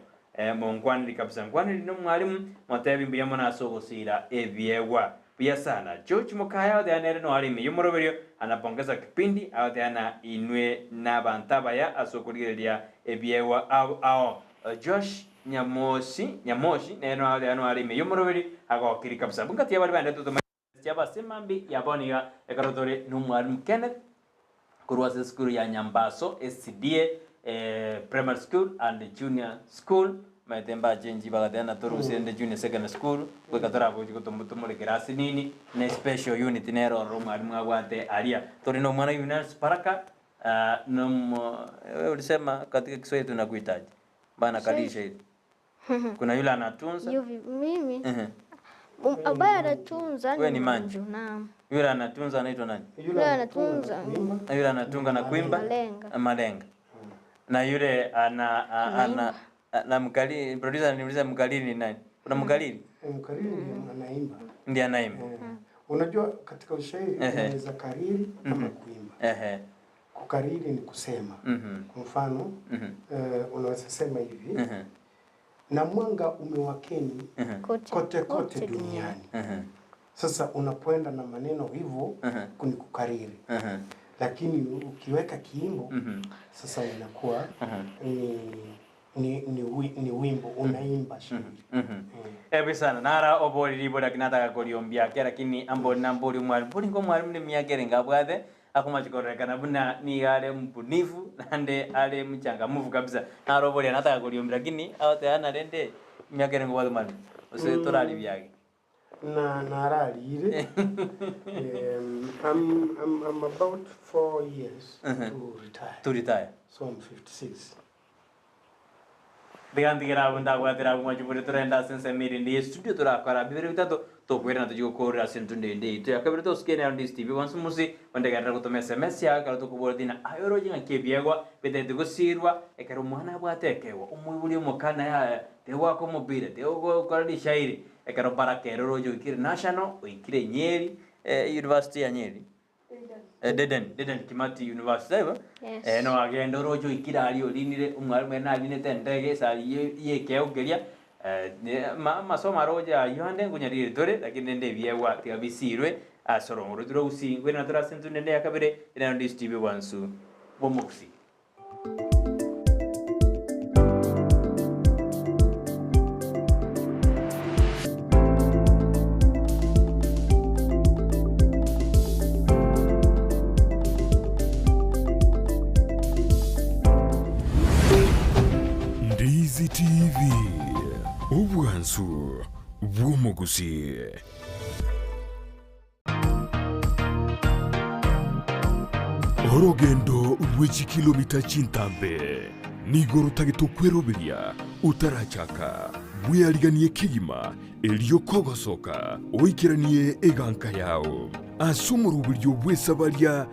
mongwani kabisa ngwani no mwalimu matabi mbiya mona sogosira ebyewa pia sana George Mukaya de anere no alimi yumorobelio anapongeza kipindi au de ana inwe na bantaba asokuriria ebyewa au Josh Nyamoshi neno de ano alimi yumorobelio agokiri kabisa bungati abali bande to chaba semambi yaboniga ekarotore no mwalimu Kenneth kurwasa skuru ya Nyambaso SCDA primary school and junior school matemba change bagatena toru sende junior secondary school kwekatora boji kutumule kirasi nini ne special unit nero mwalimu agwate alia torino mwana Yunus Paraka ulisema katika Kiswahili tunakuitaje bana kalisha hivi kuna yule anatunza mimi ambaye anatunza ni Manju. Yule anatunza anaitwa nani? Yule anatunza. Yule anatunga na kuimba Malenga. Na yule ana na mkalili producer niuliza mkalili ni nani? Kuna mkalili? Mkalili anaimba. Ndiye anaimba. Unajua katika ushairi unaweza kariri ama kuimba. Kukariri ni kusema. Kwa mfano unaweza sema hivi. Na mwanga umewakeni kote duniani. Sasa unapoenda na maneno hivyo kuni kukariri. Lakini ukiweka kiimbo sasa inakuwa ni wimbo unaimba shairi. Ebi sana nara oboli liboda kinataka koliombia lakini amboli mwalimu ni miakere ngabwathe akumachikorekana buna ni yale mbunifu nande ale mchangamufu kabisa nara oboli anataka koliombia lakini awate ana rende miakere ngobwathe mwalimu ose torali byake na naralire I'm about 4 years to retire so I'm 56. Bigandigira bunda gwatira mwajubure turenda sense miri ndi studio turakora bibere bitatu to kwera na tujo korra sentunde ndi to yakabere to skene on this TV once musi wande garra kuto SMS ya kala to kubordina ayoro jinga kebiegwa bete dugusirwa ekero mwana bwatekewa umubuli mukana ya tewa ko mobile tewa ko di shairi ekero barakero rojo ikire national ikire Nyeri University ya Nyeri Deden Kimati University yes. No agenda rojo ikira ali olinire umwarimu na aline tendege sali yekeugeria masoma roja yohande ngunyarire dore lakini nde byewa tigabisirwe asorongoro turo usingwe na tura sentu nde yakabere ina ndi TV wansu bomoksi Ndizi TV Obwansu Gusii. Orogendo rw'iki kilomita cy'intambe nigoro tagito kweroberia utarachaka bwiyariganiye kigima eliyo kogosoka oikiraniye eganka yao asumuru buryo bwesa barya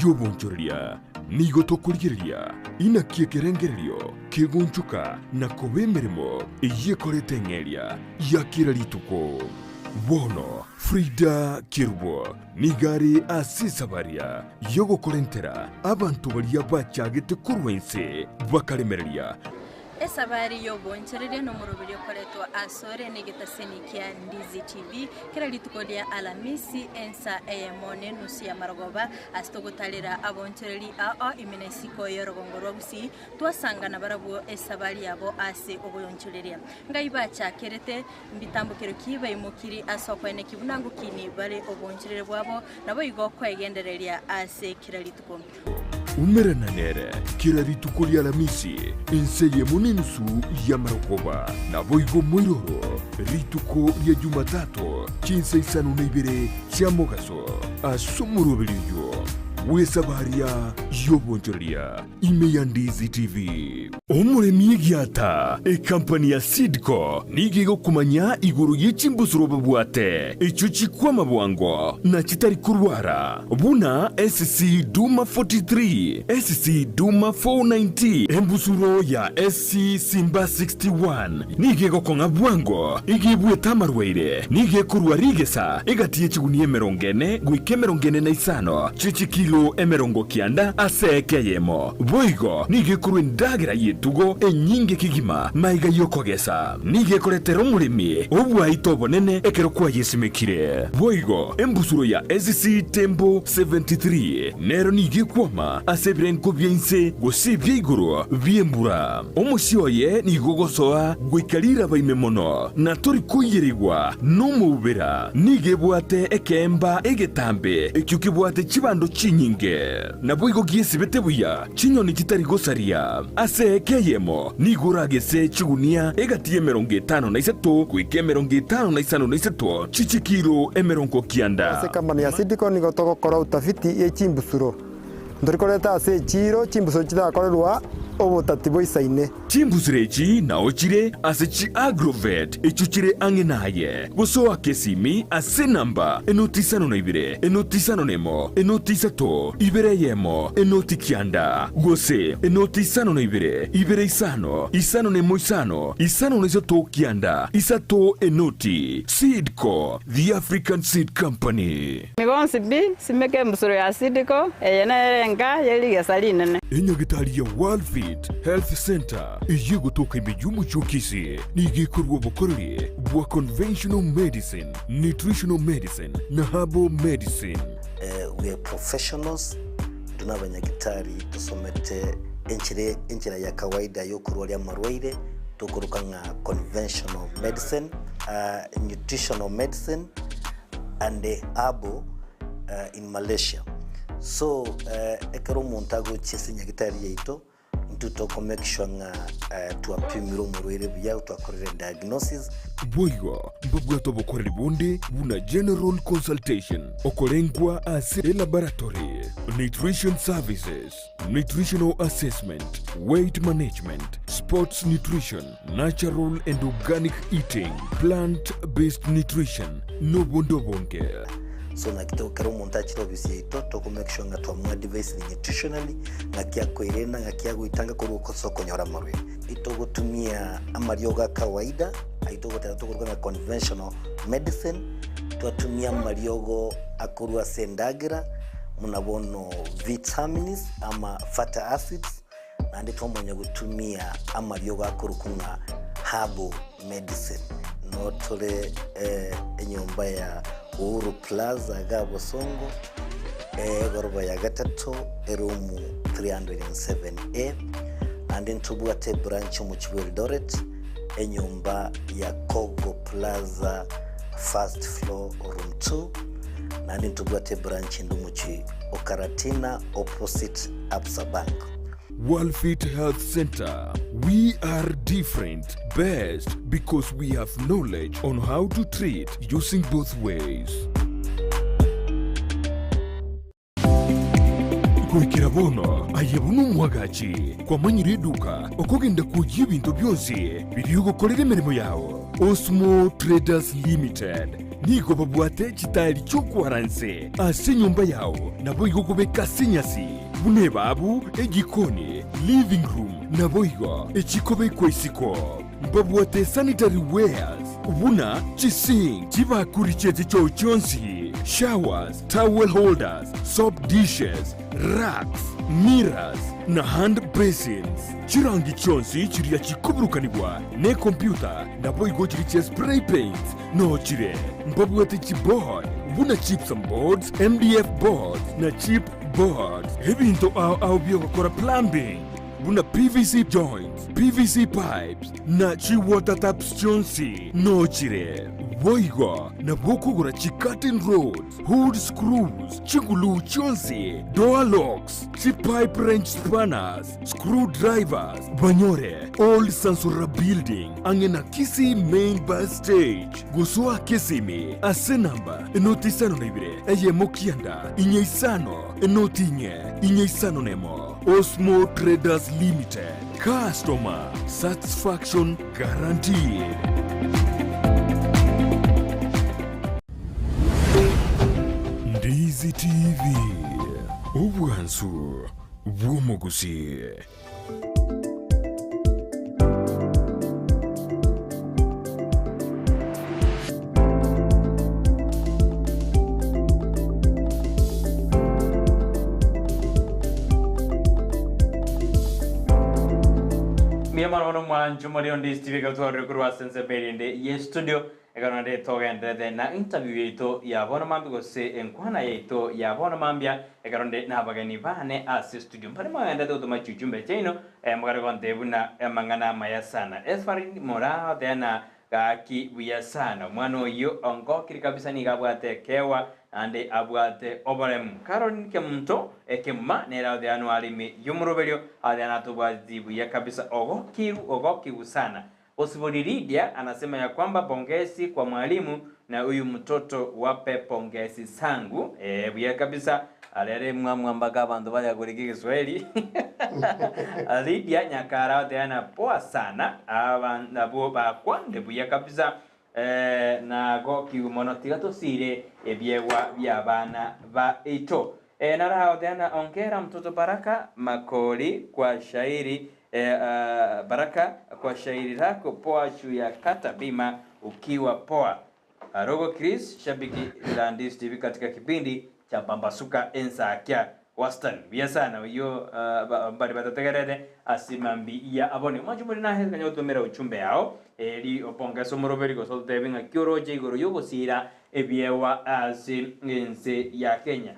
yobonchoria nigo tokuryeria inakiekerengererio kegonchuka na kobemeremo iyekorete ngeria yakira lituko Bono Frida Kirbo nigari asisabaria yogo korentera abantu balia bachagete kurwense bakalemereria Esabari yo boncherere no murubiri koleto asore negetasenikia Ndizi TV kera litukolia alamisi ensa mone nusia margoba astogotalera abonchereri imenesiko yorogongorwa Gusii twasanga na barabu esabari yabo ase obuyonchereria ngaibacha kerete mbitambukiro kiba imukiri asokwene kibunangu kini bare oboncherere bwabo nabo igo kwegendereria ase kera lituko Umerana nere kira ritukolia alamisi enseye muninsu ya marokoba na boigo moiroro rituko ya Jumatatu chinsa isano neibere cia mogaso asumurubiriyo wesabaria yobonchoria ime ya Ndizi TV omuremi giata company ya Sidco nigigo kumanya iguru yichimbusuro bwate ico chikwa mabwango na chitari kurwara buna SC Duma 43 SC Duma 490 embusuro ya SC Simba 61 nigigo konga bwango igibwe tamarweire nige kurwarigesa igatiye chigunie merongene gwike merongene na isano chichikilo emerongo kianda asekeyemo boigo nige kurwe ndagira yetugo enyinge kigima maiga yokogesa nige koretero murimi obwa itobonene ekero kwa yesimekire boigo embusuro ya SC Tembo 73 nero nige kwama asebrenko byense gosibye iguru byembura omusyoye nigogosoa gwikalira baimemono na tori kuyiregwa no mubera nige bwate ekemba egetambe ekyukibwate chibando chinyi nyinge na boigo giesi betebuya chinyoni kitari gosaria ase keyemo nigurage se chigunia egatie 53 kwike 55 chichikiro emerongo kianda ase kama ya sidiko nigo togokora utafiti ye chimbusuro ndorikoreta ase chiro chimbusuro chitakorerwa obutati boisaine chimbusirechi na ochire ase chi agrovet echuchire angenaye gosoa kesimi ase namba enotisano na ibire enotisano nemo enotisato ibere yemo enotikianda gose enotisano na ibire isano nemo isano na isato kianda isato enoti Seedco the African Seed Company migonsi bi simeke mbusuro ya Seedco yenga yeliga saline enyagitari ya World Health Center iyi gutoka imijumbu chokisi nigikorwa bukorere bwa conventional medicine, nutritional medicine na herbal medicine. We are professionals tunabanyagitari tusomete enchira ya kawaida yo kurwalia marwaire tukuruka nga conventional medicine, nutritional medicine and herbal in Malaysia. So ekero montago chese nyagitari yaito to make sure to apimiro murwere bya to akorere diagnosis boigo mbabwato bokoreri bonde buna general consultation okorengwa ase laboratory nutrition services nutritional assessment weight management sports nutrition natural and organic eating plant based nutrition no bondo bonke. So na kito kero montaji obviously to make sure nga to device nutritionally ngakia koirena ngakia guitanga kuruko soko nyora marwe ito gutumia amarioga kawaida aito gutera tukuruka conventional medicine tuatumia mariogo akurua sendagira munabono vitamins ama fatty acids na ndito mwenye gutumia amariogo akurukunga herbal medicine no tole enyomba ya Uhuru Plaza Gabo Songo goroba ya gatatu erumu 307A and then tubuate branch mu Eldoret enyumba ya Kogo Plaza first floor room 2 and then tubuate branch ndumuchi Okaratina opposite Absa Bank. World Health Center. We are different, best because we have knowledge on how to treat using both ways. Kuikira bono ayebunu mwagachi kwa manyire duka okogenda kujya ibintu byose biri gukorera imirimo yawo. Osmo Traders Limited nigo babwate kitali cyo kwaranse ase nyumba yawo nabo igokobeka sinyasi bune babu egikoni living room nabo igo ekikobe kwesiko babwate sanitary wares ubuna chising chibakuri chete cyo cyonsi showers towel holders soap dishes racks mirrors na hand basins chirangi chonsi chiriya chikuburukanibwa ne computer nabo igo chiriche spray paints no chire mbabwate chibord buna chips and boards MDF boards na chip boards ebintu au byo gukora plumbing buna PVC joints PVC pipes na chi water taps chonsi no chire boigo na bokugura chi curtain rods hood screws chigulu chonsi door locks chi pipe wrench spanners screwdrivers banyore old Sansura building angena Kisii main bus stage gusua kesimi ase namba enotisano nebire eye mokianda inyeisano enotinye inyeisano nemo Osmo Traders Limited. Customer satisfaction guaranteed. Ndizi TV. Ubwansu bw'omugusi. Mano mwanju muri on this TV gatware kurwa sense berinde ye studio eganande togende na interview yeto ya bona mambi gose enkwana yeto ya bona mambia eganande na bagani bane as studio mpare mwanda do machuchumbe cheno mugare konte buna mangana maya sana esfari mora dena gaki buya sana mwana oyo ongokiri kabisa ni gabwate kewa ande abwate oborem karon kemto ekemma nera de anualime yumuroberio ade anatubwazi buya kabisa ogokiru sana. Osiboridia anasema ya kwamba pongezi kwa mwalimu na huyu mtoto wape pongezi sangu. Buya kabisa alere mwambaka abantu baya kuriki Kiswahili. Alidia nyakara oteana poa sana abana bakwande buya kabisa na goki monotiga tosire ebyewa byabana ba ito. Nara oteana ongera mtoto Baraka Makoli kwa shairi Baraka kwa shairi lako poa juu ya kata bima ukiwa poa. Rogo Chris shabiki la Ndizi TV katika kipindi cha Pambasuka ensa kya Western bia sana hiyo bari batategerede asimambi ya abone majumuri na heza kanyo tumera uchumbe yao eli oponga somoroberi go so devinga kyoroje igoro yogo sira ebyewa ense ya Kenya.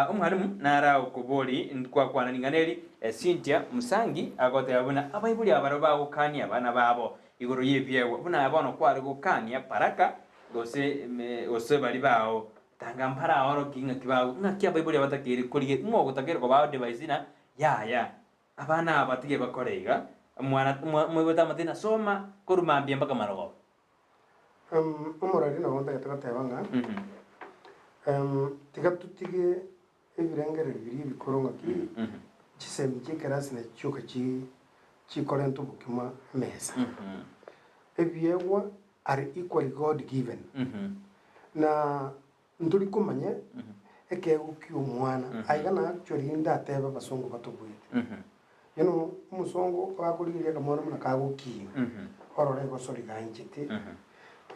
Umwalimu nara okuboli kwa naninganeli Cynthia Musangi agote abuna abayibuli abaroba gukania bana babo igoro yebyewa buna abano kwari gukania Baraka gose bari bawo tanga mpara oro kinga kibago ngakia bayibuli abatakiri kuriye ngo gutakira ko bawo device na ya abana abatige bakorega mwana mwebota matina soma kurumambia mpaka marogo umurari na wonda yataka tigatutige ebirengere bibiri bikoronga ki chisemi chikerasi na chuka chi korento bukima mesa ebyewa are equally God given na nduri kumanye eke ukyo mwana aigana actually ndateba basongo batubwite umusongo wakuliriye kamwana muna kaguki orore gosori ganjiti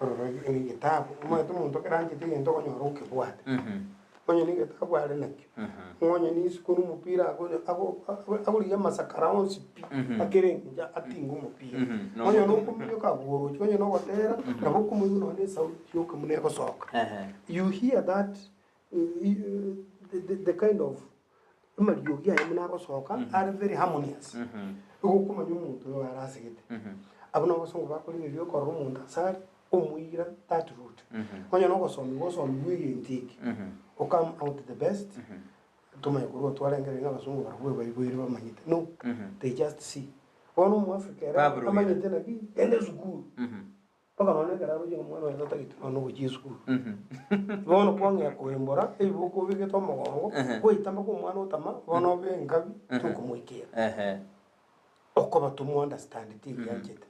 orore ni gitabu mwetu muntu karanjiti ngento konyoro ukibwate onye ni gitabu ari nakyo onye ni sikuru mupira akuriye masakara onsi pi akirenja atingu mupira onye no kumyo kaburo onye no gotera na bukumu no ne sauti yo kumune gosoka you hear that the kind of amaryogia yemuna gosoka are very harmonious ukuma nyumuntu arasigite abona gosongo bakuri ryo ko rumuntu asari umuira that route onye no gosomi wiyintiki come out the best tumayikuru twarengere ngabazungu barwe bayibwiri bamanyite no they just see ono mu Africa era amanyite nagi ende zuguru paka none karabo je mwana wa tata gitu no buji zuguru bono kwanga yakwembora ebuko bigito mogongo kwitama ko mwana utama bono bengabi tukumwikira okoba to understand it yakete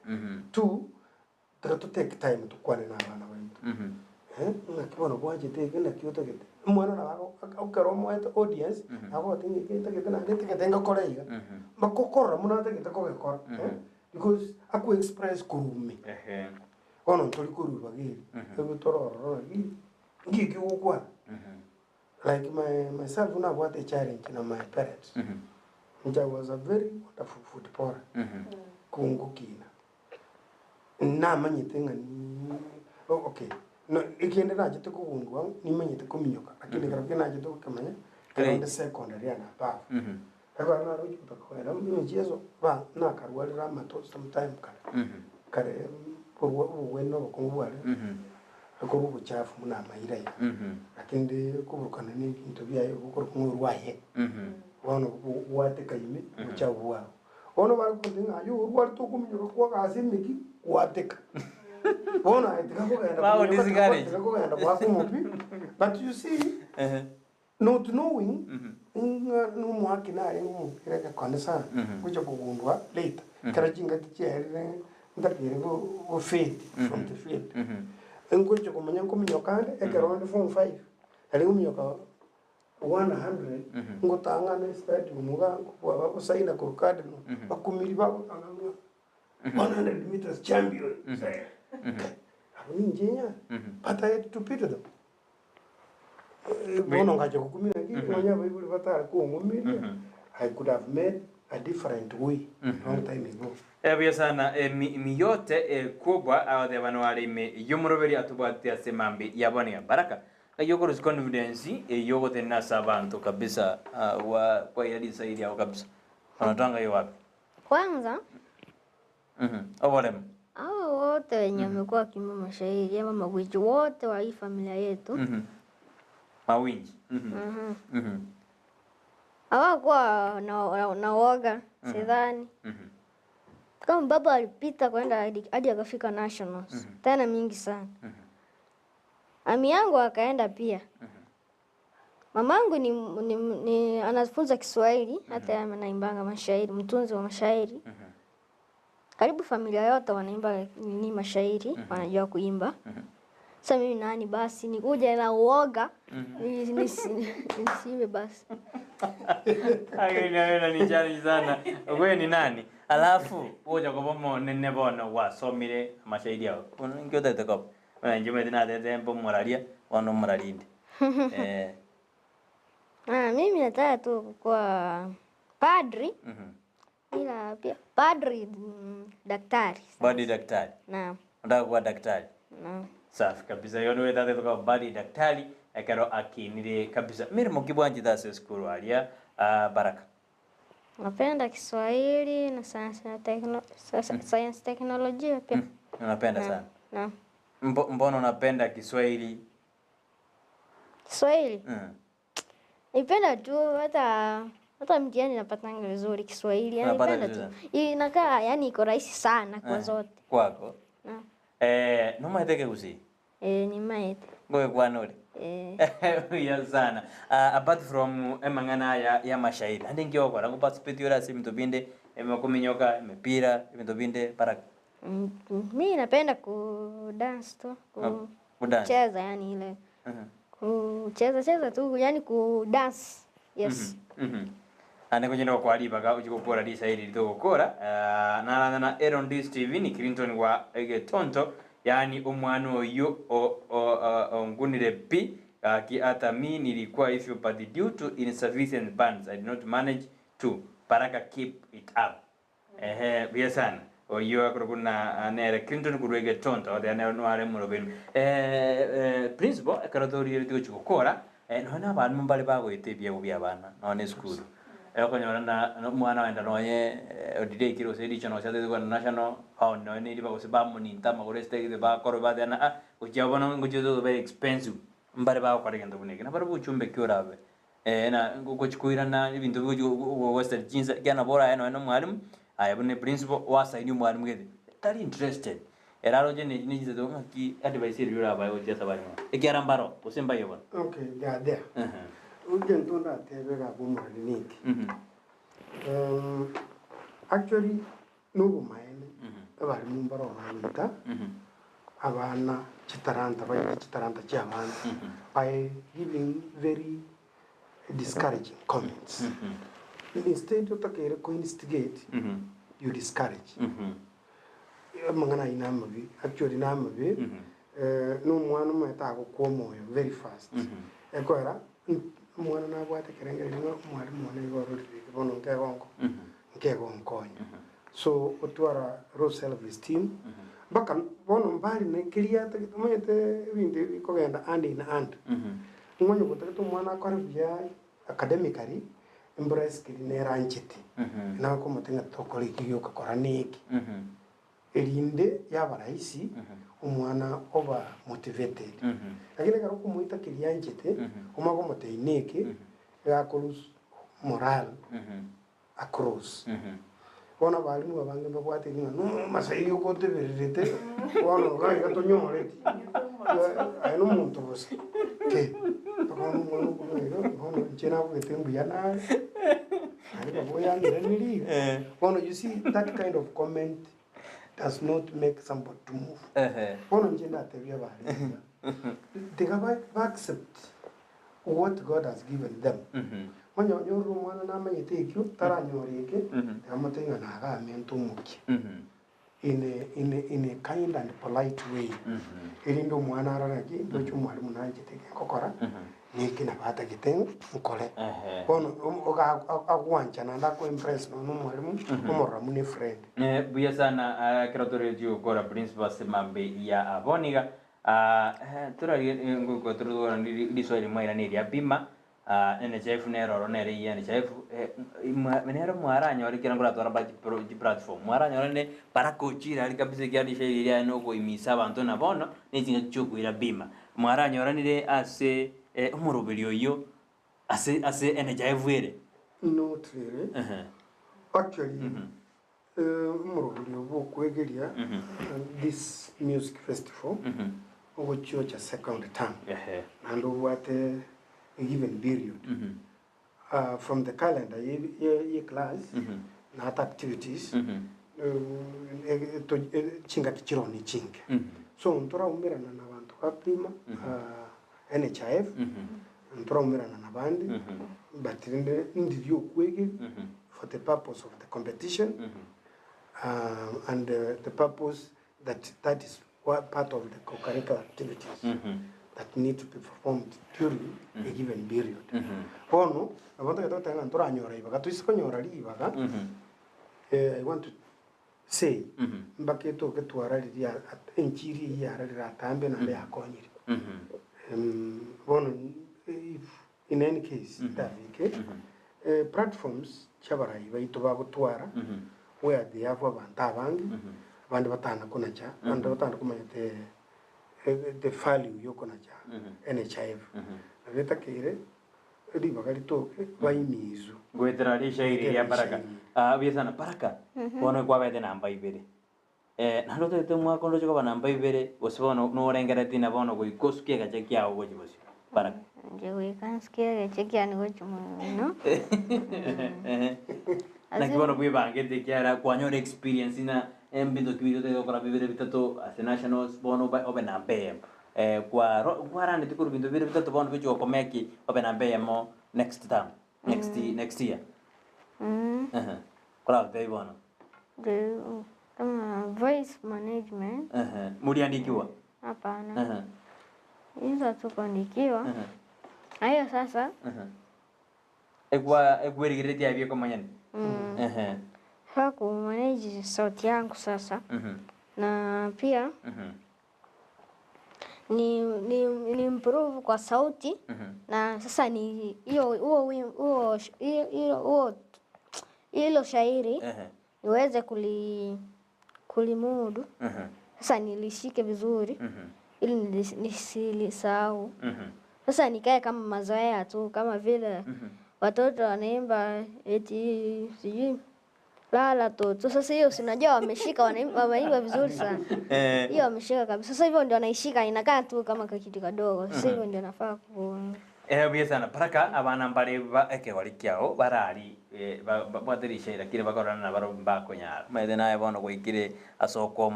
two to take time to kwane na bana bantu nakibona kwaje teke na kyoto kete mwana na wako ukaro mweto audience abo tingi kete kete na kete kete ngakoreiga makokora muna kete ko gekora because aku express kurumi ono tori kuruba giri ego tororo ngiki ukwa like myself na what a challenge na my parents which was a very wonderful footballer kungukina na manyite ngani okay no ikiende na jito kugundwa ni manyite kuminyoka lakini karabye na jito kumanya around secondary na pa ako na roji kutoka mimi jezo ba na karwali ramato sometime kare bueno bakungwale ako buchafu muna maira lakini kubukana ni bintu byayo gukora kumurwaye wono wate kayime buchafu wao ono bari kudinga yo urwari to kuminyoka kwa kasimiki wateka bona wow, but you see not knowing no mwakina ngo kireka kanisa kuja kugundwa later karajinga tiere ndakire go faith from the faith ngoje kumanya kuminyokande ekeronde form 5 ali kuminyoka 100 ngotanga ne stadium mugango kwa basaina ko cardinal bakumiri babo tanga 100 meters champion Ninjenya, but I had to pity them. I could have made a different way long time ago. Ebya sana mi yote kubwa awade banwali me yumuroberi atubati asemambi yabone Baraka. Ayoko ris confidence yogo tena sabantu kabisa wa kwa yadi saidi yao kabisa. Anatanga yo wapi? Kwanza Obolem. Hao wote wenye wamekuwa wakiimba mashairi ama magwiji wote wa hii familia yetu. Mawinji. Hawakuwa na woga, sidhani. Kama baba alipita kwenda hadi akafika nationals. Tena mingi sana. Ami yangu akaenda pia. Mamangu ni anafunza Kiswahili, hata anaimbanga mashairi, mtunzi wa mashairi. Karibu familia yote wanaimba ni mashairi, wanajua kuimba. Sasa mimi nani basi nikuje na uoga nisiwe basi. Hayo ni challenge sana. Wewe ni nani? Alafu woja kwa bomo nene bona wasomire mashairi yao. Ngio tete ko. Njuma tena tete mpo moralia wano moralinde. Mimi nataka tu kuwa padri. Ila pia padri daktari. Badi daktari. Naam. Unataka kuwa daktari? Naam. Safi kabisa. Yono wewe tete kwa badi daktari ekero akinire kabisa. Mimi mkibwanji dase school alia Baraka. Napenda Kiswahili na science teknolojia pia. Unapenda sana. Naam. Mbona unapenda Kiswahili? Kiswahili? Nipenda tu hata mtihani napatanga vizuri Kiswahili. Yani napenda tu. Inakaa yani iko rahisi sana kwa zote. Kwako? Naam. Noma iteke Gusii? Ni maete. Ngoe kwa nole? Ya sana. Apart from emangana ya mashairi. Andi ngio kwa rangu participate yora si mtobinde kuminyoka mipira mtobinde Baraka. Mimi napenda kudance tu. Kucheza yani ile. Kucheza tu yani kudance. Yes. Ane kujenda kwa aliba ka ujikopora disa hili litokora. Na Aaron Ndizi TV ni Clinton wa Tonto. Yani umwano yo ngunire pi ki ata mi nilikuwa hivyo but due to insufficient funds I did not manage to. Baraka keep it up. Bia sana. Oyo akurukuna nere Clinton kurwege Tonto ode nere noare murobenu. Principal karatori yeri tukukora nona abantu mbali bago itebye bya bana none school. Konyora na mwana wenda noye odide kiro sedi chono chate kwa national how no ni ba useba muninta magoreste de ba koroba de na ujabona ngujo very expensive mbare ba kwa regendo buneke na bara buchumbe kyorabe na ngukuchikuira na ibintu byo western jeans gana bora eno mwalimu ayabune principal wasaini mwalimu gede tari interested eraro je ni jizo ngaki advice yura ba oje sabari ma ekiarambaro usemba yoba. Okay, there. Ugentunda tebe ga bumraniki. Actually nubu maene abari mumbaro abanta abana chitaranta cy'abana by giving very discouraging comments. Instead of takere ko instigate you discourage. Mangana inamabi actually namabi no mwana mata ko moyo very fast. Ekora mwana na bwate kerenge ngo mwalimu wane goro bono nkego nkonya so otwara low self esteem baka bono mbali ne kiria ta tumete binde bikogenda and in hand ngonyo gutaka mwana akora bya academically embrace kine ranchiti na ko mutenga tokori kiyo kakora niki erinde yaba rahisi umwana oba motivated lakini karo kumuita kilianjete umago muteineke ya kolus moral across bona balimu abange babwate kinga no masayi ko teberete bona ngai gatonyoreti ayino muntu bose ke tokono mono kono chena ko tembu yana ari baboya ndireli bona you see that kind of comment does not make somebody to move. One njenda tebya bali. They have accept what God has given them. Manya nyoru mwana na manyete ikyo taranyoreke amatenga na ga mento muki. In a kind and polite way. Irindo mwana araraki ndocho mwalimu nanjete kokora. Niki na bata gitengo nkole. Bono agwancha na ndako impress no mwalimu omora mune friend. Buya sana kratore dio gora principal semambe ya aboniga turari nguko turudora ndi Swahili mwaira ni ya bima NHF nero nere NHF menero mwaranyo alikira ngora twara ba platform mwaranyo ne para coachira ali kabisa kiadi sheria no go imisa abantu na bono nezinga chukwira bima mwaranyo ranire ase umuroberio yo ase NHF were not really actually umuroberio bo kwegeria this music festival over church a second time and over a given period from the calendar ye class na hata activities chinga kichironi chinga so ntora umirana na bantu kapima NHIF ntora umirana na bandi but ndivyo kwege for the purpose of the competition and the purpose that is part of the co-curricular activities that need to be performed during a given period. Pono, abantu katota ntora nyora ibaga tuisiko ibaga. I want to say mbaketo ketwarariria enchiri yararira tambe na le akonyiri. Pono, if in any case davike platforms chabara ibaito bagutwara where they have abantabangi bandu batana kunacha bandu batana kumanyete the value yokona cha NHIF abeta kire riba galitoke baimizu gwetera rishairi ya baraka biesana baraka bono kwa bete namba ibere nalo tete mwa kondo chiko namba ibere osibono no rengera tina bono go ikosuke gache kya ogo chibosi baraka je we kanske gache kya ni gocho no na kibono bwe bange te kya kwanyora experience na embindo kibido te okora bibere bitato as nationals bono open ampe kwa rande tikuru bindo bibere bitato bono bicho komeki open ampe mo next time next year kwa be bono de voice management muliandikiwa hapana hizo tukondikiwa hayo sasa egwerigireti abye komanyani haku manage sauti yangu sasa na pia ni improve kwa sauti na sasa ni hilo shairi niweze kulimudu sasa nilishike vizuri ili nisilisahau sasa nikae kama mazoea tu kama vile watoto wanaimba eti sijui lala toto. Sasa hiyo sinajua wameshika wanaimba vizuri sana. Hiyo wameshika kabisa. Sasa hivyo ndio wanaishika inakaa tu kama kitu kadogo. Sasa hivyo ndio nafaa ku biesana paraka abana mbare eke walikiao barari badirisha kire bakorana na baro mbako nyara maide naye bono gwikire asoko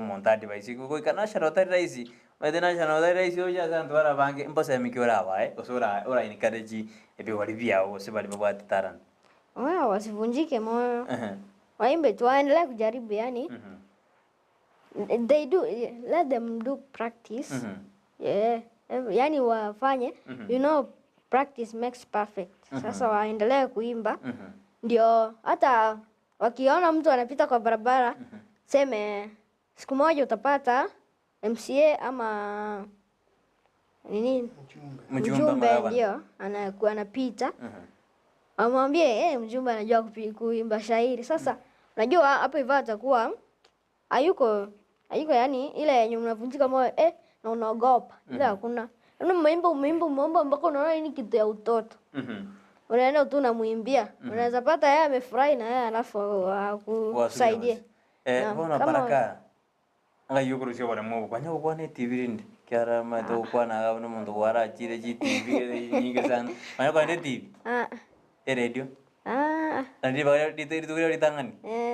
monta device ko kana sharota raisi maide na sharota raisi oja santu bara bange mposa mikiora bae osura ora inikareji ebi walibiao sibali babati taran wao wasivunjike moyo waimbe tu waendelee kujaribu yani they do let them do practice yani wafanye you know practice makes perfect sasa waendelee kuimba ndio hata wakiona mtu anapita kwa barabara seme siku moja utapata MCA ama nini mjumbe ndio anapita amwambie mjumbe anajua kuimba shairi sasa unajua hapo hivyo atakuwa hayuko yani ile yenye mnavunjika moyo na unaogopa ila hakuna umeimba mpaka unaona ni kitu ya utoto unaenda tu unamuimbia unaweza pata yeye amefurahi na yeye alafu akusaidie bona baraka anga yukurusha bora mu kwanya kwa ne TV ndi kyara ma to kwa na no mundo wara chire ji TV nyinga sana kwanya kwa ne TV radio ndi ba di tu ri tangani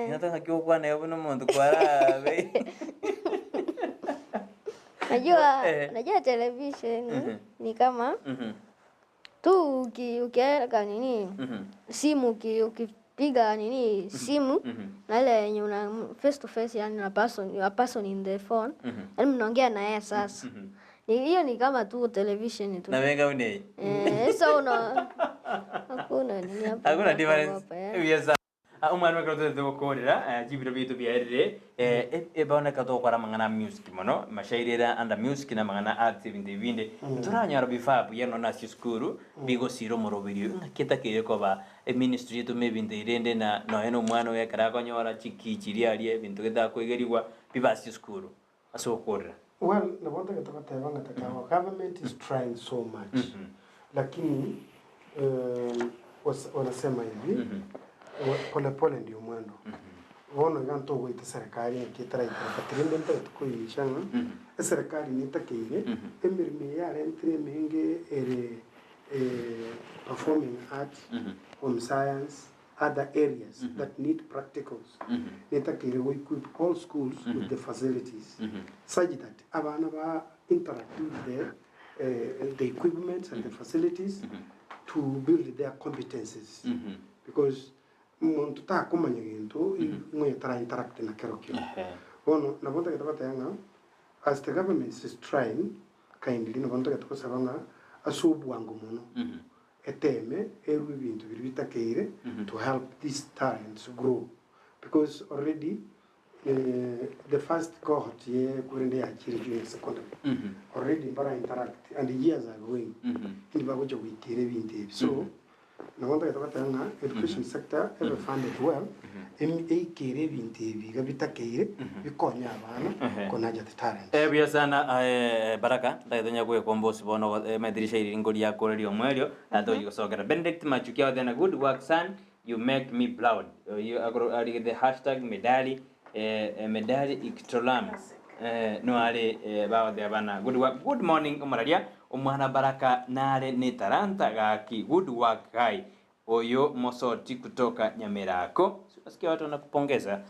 nyata ngakyo kwa ne no mundo kwara be Najua television ni kama tu ukiweka nini simu ukipiga nini simu na ile yenye una face to face yani a person in the phone yani mnaongea na yeye sasa hiyo ni kama tu television tu na wenga unei so hakuna nini hapa difference yes umwana wakato de bokorera jibiro bitu biarire bana kato kwara mangana music mono mashairira anda music na mangana activity vinde turanya bifabu yano na skuru bigo siro morobirio ngaketa kire ko ba ministry to me vinde irende na no eno mwana we karako nyora chikichiria alie bintu geta ko igeriwa bibasi skuru aso korera. Well, the one that our government is trying so much. Lakini wanasema hivi pole pole ndio mwendo. Wono yanto wite serikali kitara itapatirinde mpeto kuishanga. Serikali nitakeire emirime ya entre menge performing arts, home science, other areas that need practicals. Nitakeire we equip all schools with the facilities such that abana ba interact with the equipment and the facilities to build their competencies. Because muntu ta kumanya gintu ngoye tara interact na kerokyo. Ono na bonta ketaba yanga as the government is trying kindly na bonta ketaba sabanga asubu wangu muno. Eteme eru bintu bitakeire to help these talents grow, because already the first cohort here currently actually junior secondary already para interact and the years are going in bagoja witire binte. So na wanda yatanga education sector ever funded well kere binte biga bitakeire bikonya abana konaja the talent bia sana baraka ndaitonya kwe kombosi bono madirisha iringori ya korerio mwelio ndo yosogera Benedict Machukia then a good work son, you make me proud. You are the hashtag medali medali iktolam no ale bao de bana good work. Good morning umararia umwana baraka nare ni taranta gaki good work guy oyo mosoti kutoka Nyamirako. Sikia watu wanakupongeza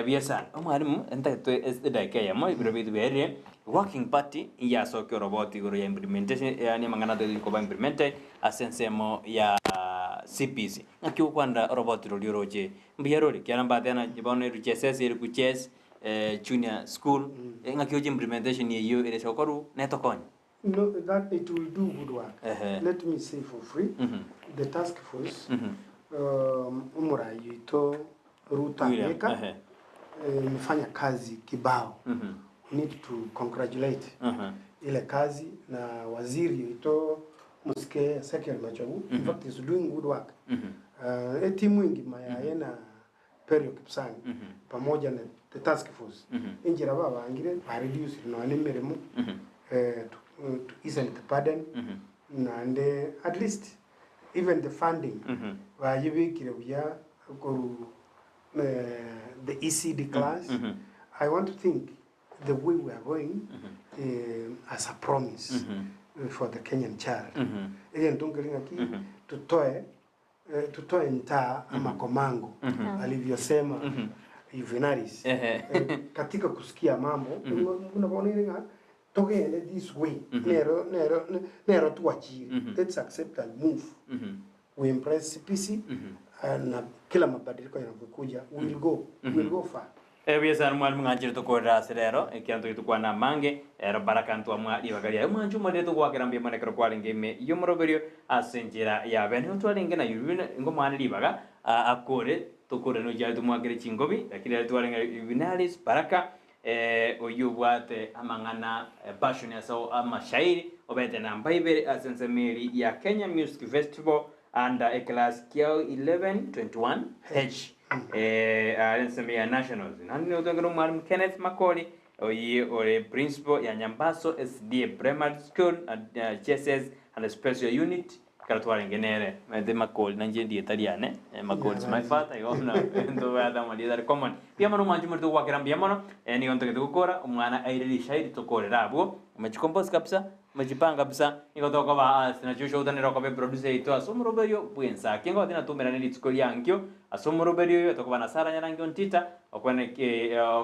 bia sana mwalimu entato dakika ya mo ibiro bitu bere working party ya sokyo roboti guru ya implementation yani mangana de ko ba implemented asensemo ya CPC ngakyo kwanda roboti rodioroje mbiyarori kyaramba tena jibone ruchesese iri kuches junior school ngakyo implementation yeyo ile sokoru netokonya. No, that it will do good work. Let me say for free, the task force umura yuito Ruta Meka mfanya kazi kibao. We need to congratulate ile kazi na waziri yuito Musike Sekiel Machagu. In fact, he's doing good work. Timu ingi mayayena Perio Kipsang pamoja na the task force. Injira baba angire ba reduce no animeremu to easily the burden and at least even the funding wajibikire bya koru the ECD class. I want to think the way we are going as a promise for the Kenyan child. Again, don't get ki tutoe ntaa ama komango alivyosema Juvenalis katika kusikia mambo unaona togende this way nero tuachiri. Let's accept and move. We impress CPC na kila mabadiliko yanapokuja we'll go far. Biasa mwalimu ngajiri to kora serero ekianto itu kwa na mange baraka ntu amwali bagaria mwanju mode to kwa kerambia manekero kwa ngeme yomoroberio asenjira ya bene to alinge na yurina ngomani libaga akore to kore no jadu mwagere chingobi lakini to alinge Juvenalis baraka oyubwate amangana passion ya so amashairi obete na mbaibere asensemeri ya Kenya Music Festival under a class kiao 1121 H asensemeri nationals nani utangero mwalimu Kenneth Makoli oyi ore principal ya Nyambaso SDA Primary School JSS and special unit karatwara ngenere de Makoli nanje ndi italiane Makoli my father yona ndo wada mali dar common pia mano manju murdo wa kerambia mano ni onto ketu kora umwana aire shairi to korera abo umechicompose kabisa umejipanga kabisa niko toka ba sina jusho utanero kwa producer ito asomroberio bwensa kingo tina tumera nili tsikoli yankyo asomroberio to kwa nasara nyanangyo ntita okwane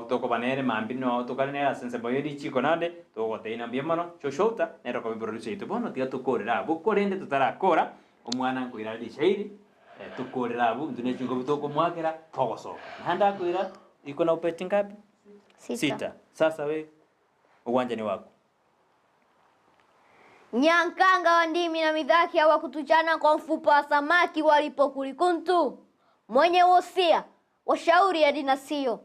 to kwa nere mambino to kale nera sense boyedi chiko nade to kwa tina mbia mano choshota nero kwa producer ito bono tia to korera abo korende tutara kora umwana nkuira shairi tukorera abo ndune chingo bitoko mwakera togoso handa kuira iko na upeti ngapi? Sita. Sasa we uwanja ni wako. Nyankanga wa ndimi na midhaki hawakutuchana kwa mfupa wa samaki walipokulikuntu. Mwenye wosia washauri ya dinasio,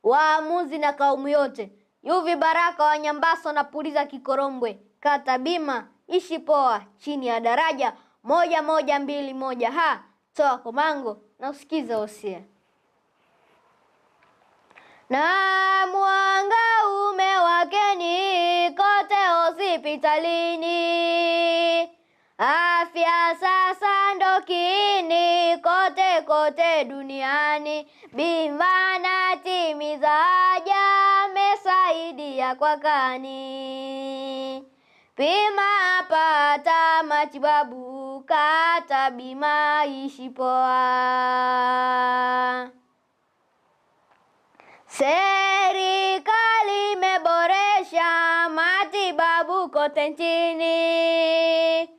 waamuzi na kaumu yote, yuvi baraka wa Nyambaso na puliza Kikorombwe, kata bima, ishi poa, chini ya daraja 1121 ha, toa komango na usikize wosia. Na mwanga umewakeni kote hospitalini, afya sasa ndo kiini kote kote duniani, bima na timiza haja mesaidia kwa kani, pima pata matibabu kata bima ishi poa. Serikali imeboresha matibabu kote nchini,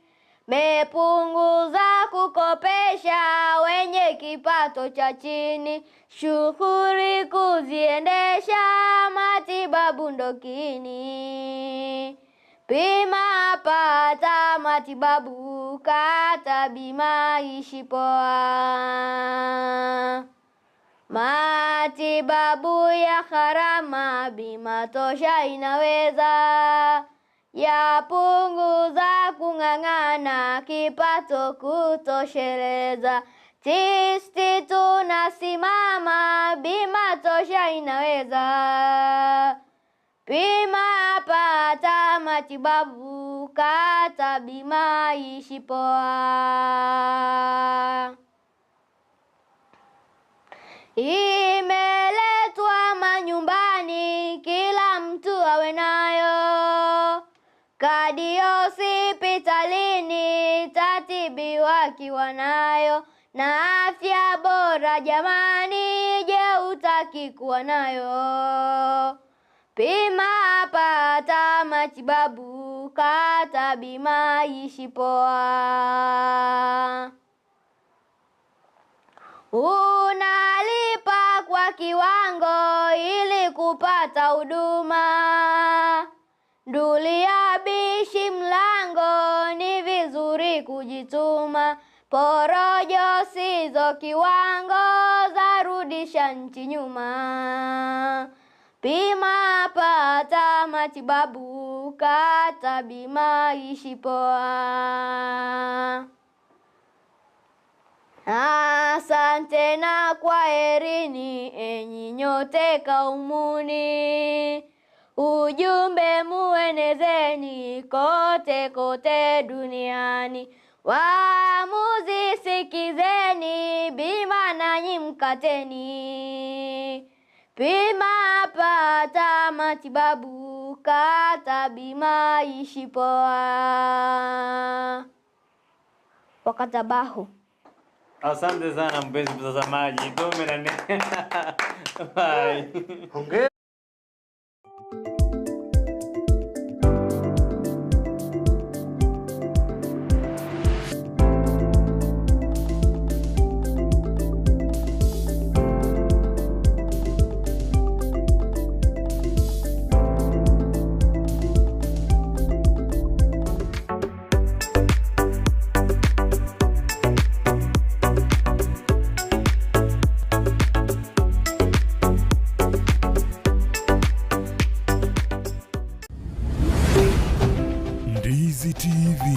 mepunguza kukopesha wenye kipato cha chini, shughuli kuziendesha matibabu ndokini, pima pata matibabu kata bima ishi poa. Matibabu ya gharama bima tosha inaweza, yapunguza kung'ang'ana kipato kutosheleza, tisti tunasimama bima tosha inaweza, pima pata matibabu kata bima ishi poa. Imeletwa manyumbani kila mtu awe nayo, kadi hospitalini tatibiwa kiwa nayo, na afya bora jamani, je utaki kuwa nayo, pima pata matibabu kata bima ishi poa. Unalipa kwa kiwango ili kupata huduma, nduli ya bishi mlango ni vizuri kujituma, porojo sizo kiwango za rudisha nchi nyuma, pima pata matibabu kata bima ishi poa. Asante na kwaherini enyi nyote kaumuni, ujumbe muenezeni kote kote duniani, waamuzi sikizeni, bima nanyi mkateni, pima pata matibabu kata bima ishi poa. Wakatabahu. Asante sana mpenzi mtazamaji. Bye.